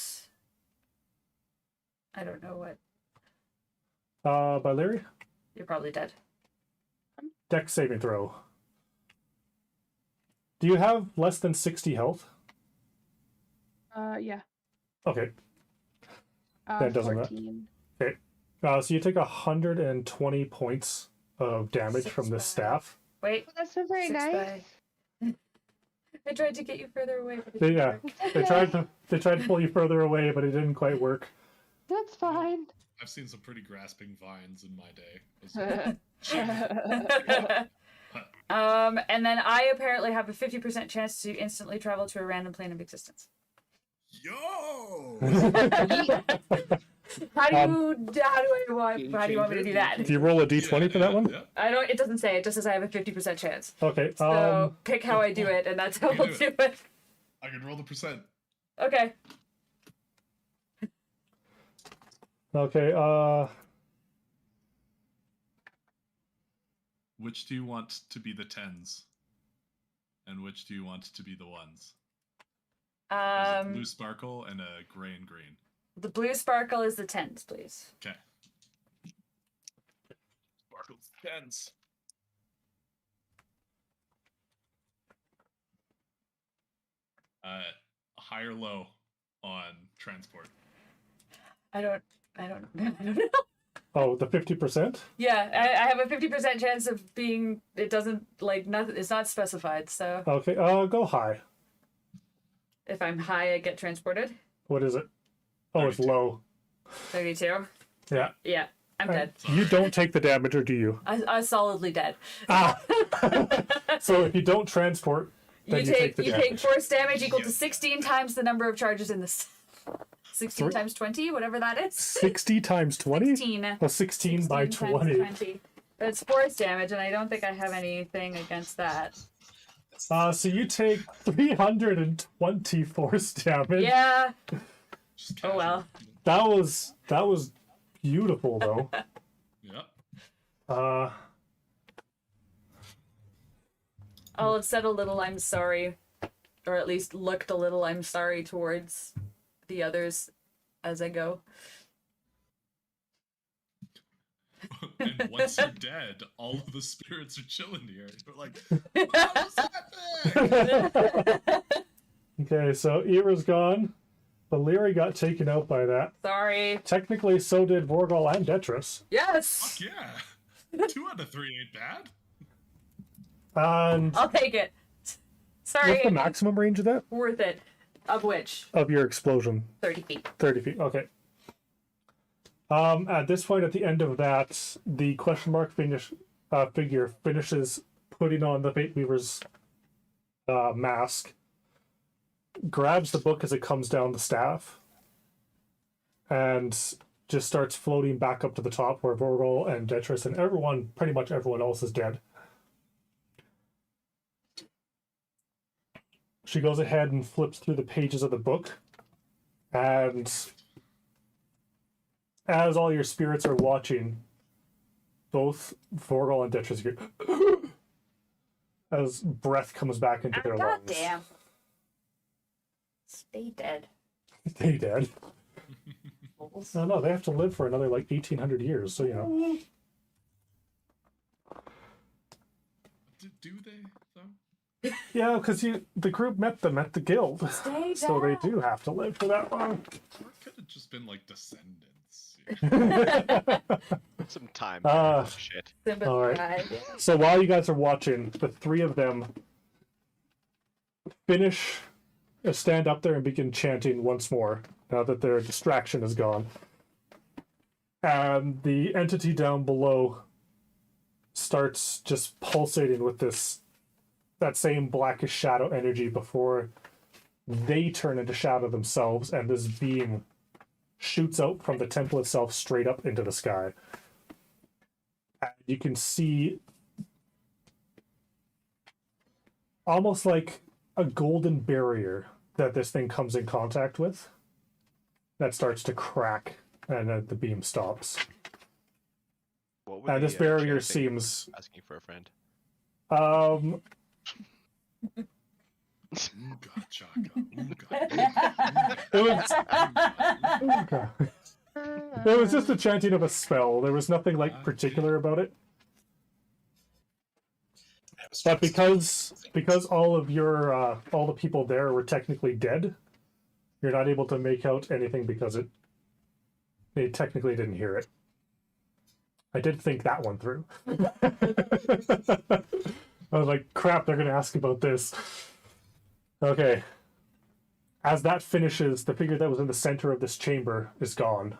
I don't know what. Valeri, You're probably dead. dex saving throw. Do you have less than 60 health? Yeah. Okay. That doesn't matter. 14. Okay. So you take 120 points of damage 6 from the by- staff. Wait. Well, that's so very 6 nice. by- I tried to get you further away, but it They, didn't yeah, work. they tried to pull you further away, but it didn't quite work. That's fine. I've seen some pretty grasping vines in my day. And then I apparently have a 50% chance to instantly travel to a random plane of existence. Yo! How do you want me to do that? Do you roll a d20 for that one? Yeah. I don't. It doesn't say. It just says I have a 50% chance. Okay. So pick how I do it, and that's how You I'll do do it. it. I can roll the percent. Okay. Okay. Which do you want to be the 10s? And which do you want to be the 1s? There's a blue sparkle and a gray and green. The blue sparkle is the 10s, please. Okay. Sparkle's 10s. High or low on transport? I don't know. Oh, the 50%? Yeah, I have a 50% chance of being. It doesn't like nothing. It's not specified. So Okay. Go high. if I'm high, I get transported. What is it? Oh, it's 32. low. 32. Yeah. Yeah, I'm dead. You don't take the damage, or do you? I'm solidly dead. Ah. So if you don't transport, then you take the you damage. take force damage equal to Yes. 16 times the number of charges in this. 16 Three- times 20, whatever that is. 60 times 20? 16. Oh, 16 by 16 times 20. 20. That's force damage, and I don't think I have anything against that. So you take 320 force damage. Yeah. Just Oh well. That was beautiful though. Yep. I'll have said a little I'm sorry, or at least looked a little I'm sorry towards the others as I go. And once you're dead, all of the spirits are chilling here. They're like, what was happening? Okay, so Ira's gone. Valeri got taken out by that. Sorry. Technically, so did Vorgol and Detris. Yes! Fuck yeah. 2 out of 3 ain't bad. And I'll take it. Sorry. what's the maximum range of that? Worth it. Of which? Of your explosion? 30 feet. 30 feet, okay. At this point, at the end of that, the question mark figure finishes putting on the Fate Weaver's mask, grabs the book as it comes down the staff, and just starts floating back up to the top where Vorgol and Detritus and everyone, pretty much everyone else, is dead. She goes ahead and flips through the pages of the book, and as all your spirits are watching, both Vorgol and Detritus get as breath comes back into their lungs. Goddamn. Stay dead. They dead. No, they have to live for another like 1,800 years, so you know. Do they though? Yeah, because the group met them at the guild, Stay so they dead. do have to live for that long. Or it could have just been like descendants. Some time. Shit. All right. Sympathize. So while you guys are watching, the three of them stand up there and begin chanting once more, now that their distraction is gone. And the entity down below starts just pulsating with that same blackish shadow energy before they turn into shadow themselves, and this beam shoots out from the temple itself straight up into the sky. And you can see almost like a golden barrier that this thing comes in contact with that starts to crack, and then the beam stops. What would And the, this barrier chanting seems asking for a friend. Ooga chaka, ooga, it was just a chanting of a spell. There was nothing like particular about it. But because all of your all the people there were technically dead, you're not able to make out anything because they technically didn't hear it. I did think that one through. I was like, crap, they're gonna ask about this. Okay. As that finishes, the figure that was in the center of this chamber is gone.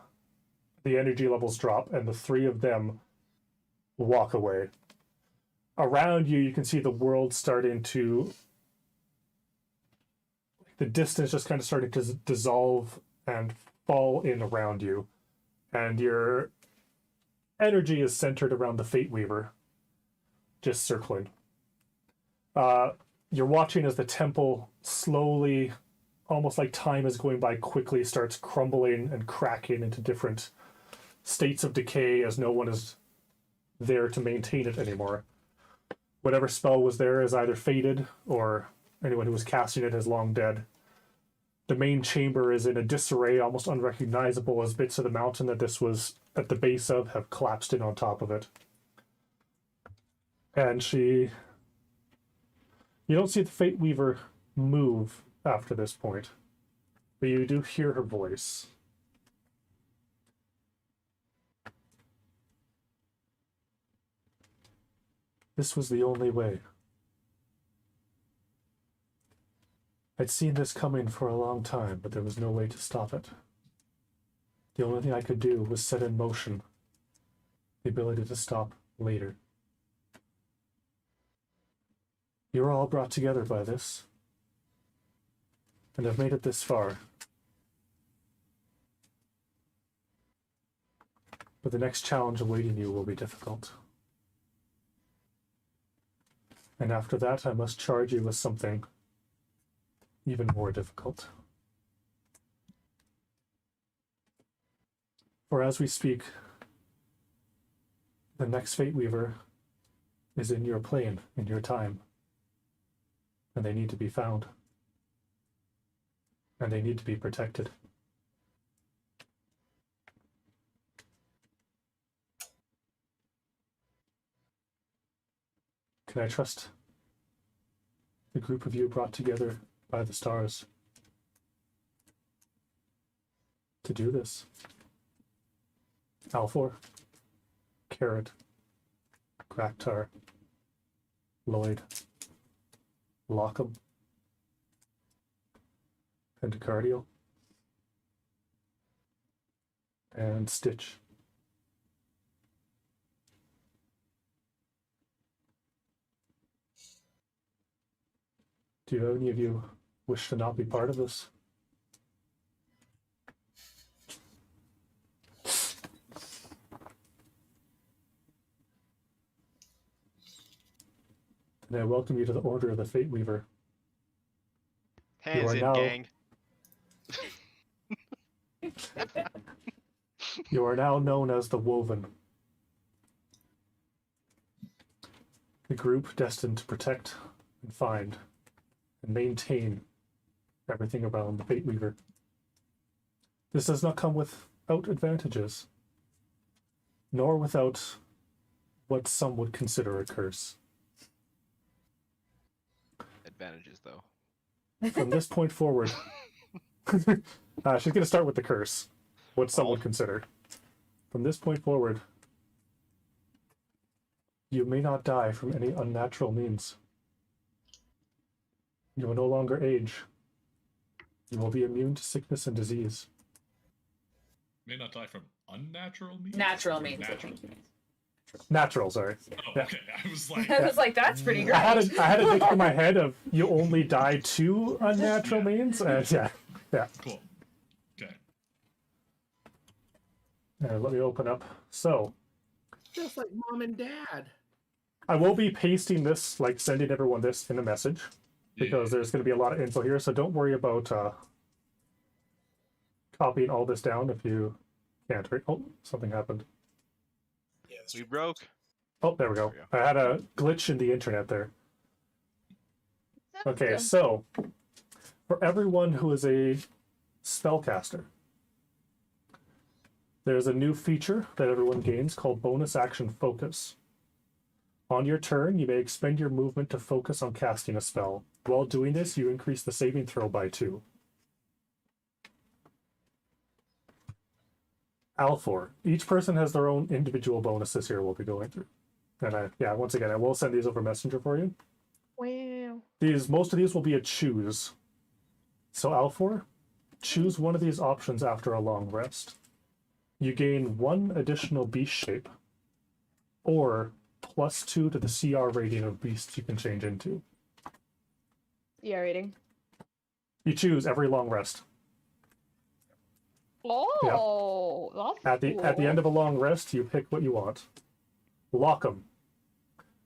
The energy levels drop, and the three of them walk away. Around you, you can see the world starting to... the distance just kind of starting to dissolve and fall in around you. And your energy is centered around the Fate Weaver, just circling. You're watching as the temple slowly, almost like time is going by quickly, starts crumbling and cracking into different states of decay as no one is there to maintain it anymore. Whatever spell was there is either faded, or anyone who was casting it is long dead. The main chamber is in a disarray, almost unrecognizable, as bits of the mountain that this was at the base of have collapsed in on top of it. And you don't see the Fate Weaver move after this point, but you do hear her voice. This was the only way. I'd seen this coming for a long time, but there was no way to stop it. The only thing I could do was set in motion the ability to stop later. You were all brought together by this, and have made it this far. But the next challenge awaiting you will be difficult. And after that, I must charge you with something even more difficult. For as we speak, the next Fate Weaver is in your plane, in your time. And they need to be found. And they need to be protected. Can I trust the group of you brought together by the stars to do this? Alfor, Carrot, Graktar, Lloyd, Lockham, Pentacardial, and Stitch. Do any of you wish to not be part of this? And I welcome you to the Order of the Fate Weaver. Hands are in, now- gang. You are now known as the Woven. The group destined to protect and find and maintain everything around the Fate Weaver. This does not come without advantages, nor without what some would consider a curse. Advantages, though. From this point forward, she's going to start with the curse, what some Oh. would consider. From this point forward, you may not die from any unnatural means. You will no longer age. You will be immune to sickness and disease. May not die from unnatural means? Natural Or means. I natural? think he means. Natural, sorry. Oh, Yeah. okay. I was like, I was like, that's pretty great. I had a think in my head of you only die to unnatural means, and yeah. cool. Okay. Let me open up. So, Just like mom and dad. I will be pasting this, like sending everyone this in a message, because there's going to be a lot of info here, so don't worry about copying all this down if you can't. Oh, something happened. Yeah, We broke. Oh, there we go. There we I had a glitch in the internet there. Okay, So, so for everyone who is a spellcaster, there's a new feature that everyone gains called Bonus Action Focus. On your turn, you may expend your movement to focus on casting a spell. While doing this, you increase the saving throw by 2. Alfor. Each person has their own individual bonuses here we'll be going through. And once again, I will send these over Messenger for you. wow. Most of these will be a choose. So Alfor, choose one of these options after a long rest. You gain 1 additional beast shape, or +2 to the CR rating of beasts you can change into. Yeah, rating. You choose every long rest. Oh, that's At the end of a long rest, you pick what you want. Lock 'em.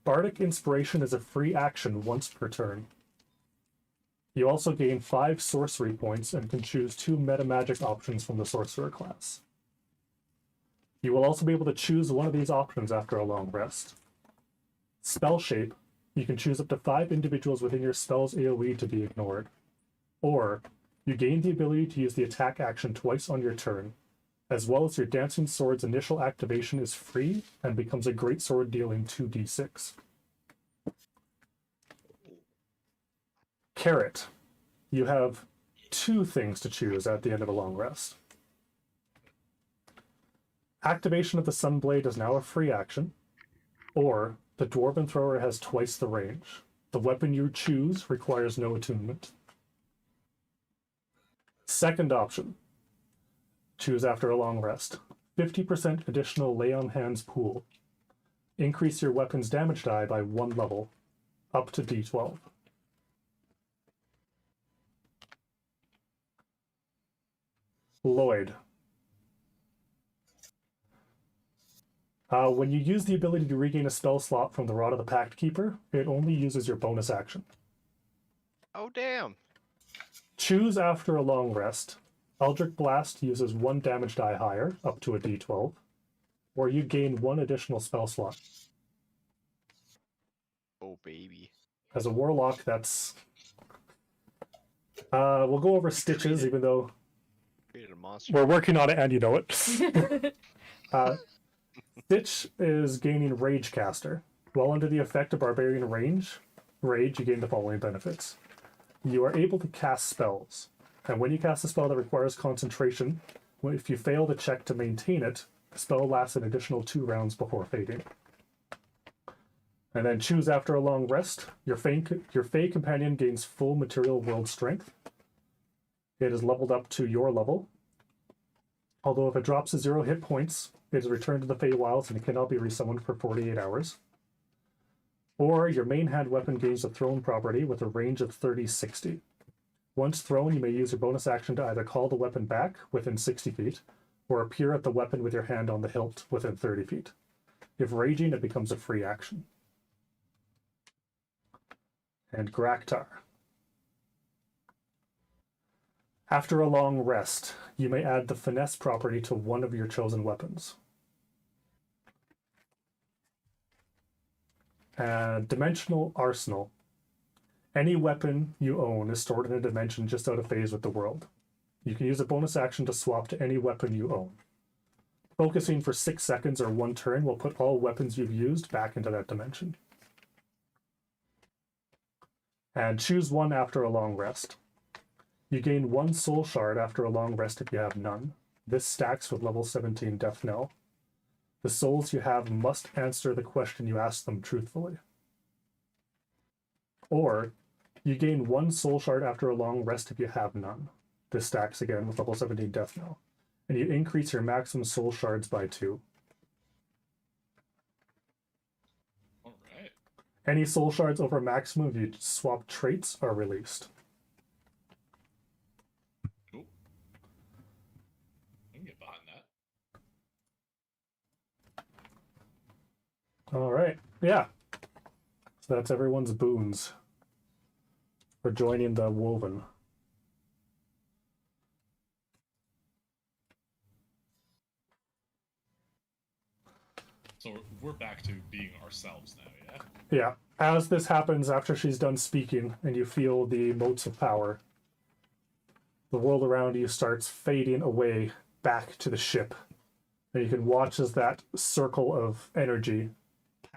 Bardic Inspiration is a free action once per turn. You also gain 5 sorcery points and can choose 2 meta magic options from the sorcerer class. You will also be able to choose one of these options after a long rest. Spell shape. You can choose up to 5 individuals within your spell's AoE to be ignored. Or, you gain the ability to use the attack action twice on your turn, as well as your Dancing Sword's initial activation is free and becomes a great sword dealing 2d6. Carrot. You have 2 things to choose at the end of a long rest. Activation of the Sunblade is now a free action, or the Dwarven Thrower has twice the range. The weapon you choose requires no attunement. Second option. Choose after a long rest. 50% additional lay on hands pool. Increase your weapon's damage die by 1 level, up to d12. Lloyd. When you use the ability to regain a spell slot from the Rod of the Pact Keeper, it only uses your bonus action. Oh, damn. Choose after a long rest. Eldritch Blast uses 1 damage die higher, up to a d12, or you gain 1 additional spell slot. Oh, baby. As a warlock, that's... we'll go over stitches, even though Created a monster. we're working on it and you know it. Stitch is gaining Rage Caster. While under the effect of Barbarian Rage, you gain the following benefits. You are able to cast spells, and when you cast a spell that requires concentration, if you fail to check to maintain it, the spell lasts an additional 2 rounds before fading. And then choose after a long rest. Your Fey companion gains full material world strength. It is leveled up to your level. Although if it drops to 0 hit points, it is returned to the Feywilds and it cannot be resummoned for 48 hours. Or your main hand weapon gains a thrown property with a range of 30-60. Once thrown, you may use your bonus action to either call the weapon back within 60 feet, or appear at the weapon with your hand on the hilt within 30 feet. If raging, it becomes a free action. and Graktar. After a long rest, you may add the finesse property to one of your chosen weapons. Dimensional Arsenal. Any weapon you own is stored in a dimension just out of phase with the world. You can use a bonus action to swap to any weapon you own. Focusing for 6 seconds or 1 turn will put all weapons you've used back into that dimension. And choose one after a long rest. You gain 1 soul shard after a long rest if you have none. This stacks with level 17 Death Knell. The souls you have must answer the question you ask them truthfully. Or, you gain 1 soul shard after a long rest if you have none. This stacks again with level 17 Death Knell. And you increase your maximum soul shards by 2. Alright. Any soul shards over maximum if you swap traits are released. Cool. I can get behind that. Alright, yeah. So that's everyone's boons for joining the Woven. So we're back to being ourselves now, yeah? Yeah. As this happens after she's done speaking and you feel the motes of power, the world around you starts fading away back to the ship. And you can watch as that circle of energy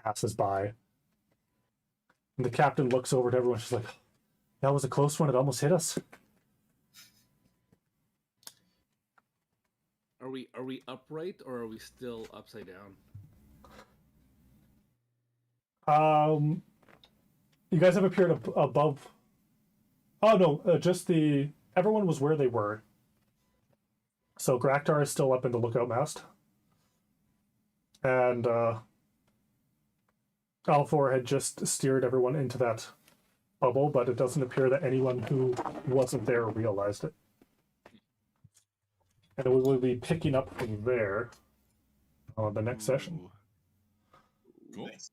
passes by. And the captain looks over to everyone. She's like, that was a close one. It almost hit us. Are we upright or are we still upside down? You guys have appeared above. Oh no, just the. Everyone was where they were. So Graktar is still up in the lookout mast. And Alfor had just steered everyone into that bubble, but it doesn't appear that anyone who wasn't there realized it. And we will be picking up from there on the next session. Ooh, Cool. Nice.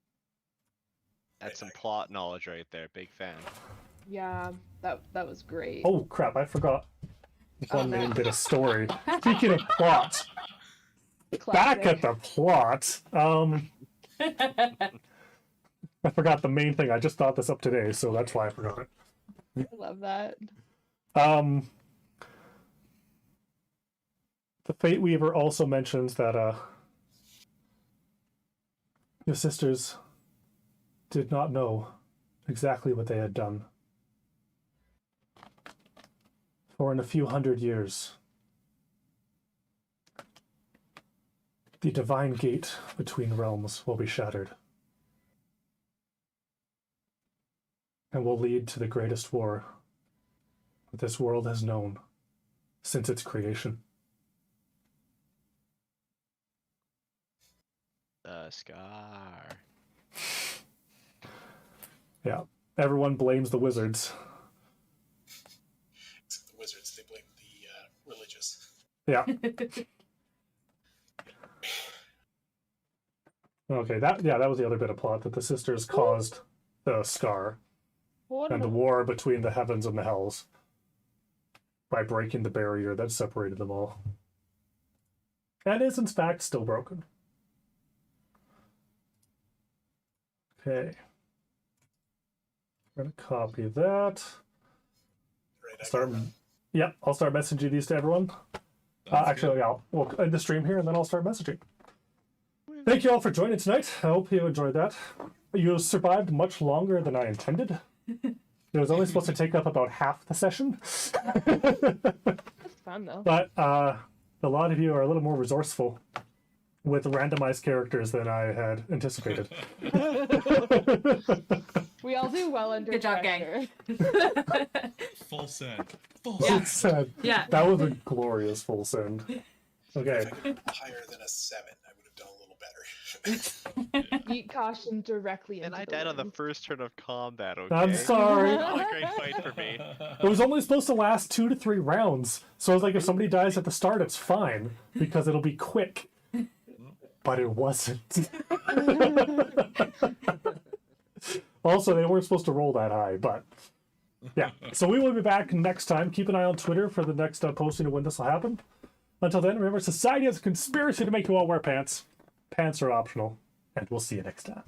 that's some plot knowledge right there. Big fan. Yeah, that was great. Oh crap, I forgot one no. main bit of story. Speaking of plot, back at the plot, I forgot the main thing. I just thought this up today, so that's why I forgot it. I love that. The Fate Weaver also mentions that your sisters did not know exactly what they had done. For in a few hundred years, the divine gate between realms will be shattered. And will lead to the greatest war that this world has known since its creation. Scar. Yeah, everyone blames the wizards. Except the wizards, they blame the religious. Yeah. Okay, that was the other bit of plot, that the sisters caused the scar and the war between the heavens and the hells by breaking the barrier that separated them all. And is in fact still broken. Okay. I'm gonna copy that. Right, Yep, I'll start messaging these to everyone. Actually, yeah, we'll end the stream here and then I'll start messaging. Thank you all for joining tonight. I hope you enjoyed that. You survived much longer than I intended. It was only supposed to take up about half the session. That's fun though. But a lot of you are a little more resourceful with randomized characters than I had anticipated. We all do well under Good job, pressure. Full send. Full Full send. send. Yeah. That was a glorious full send. Okay. If I could higher than a 7, I would have done a little better. Eat caution directly And into I the died on the wind. first turn of combat, okay? I'm sorry. Not a great fight for me. It was only supposed to last 2 to 3 rounds. So I was like, if somebody dies at the start, it's fine because it'll be quick. But it wasn't. Also, they weren't supposed to roll that high, but yeah. So we will be back next time. Keep an eye on Twitter for the next posting of when this will happen. Until then, remember, society has a conspiracy to make you all wear pants. Pants are optional, and we'll see you next time.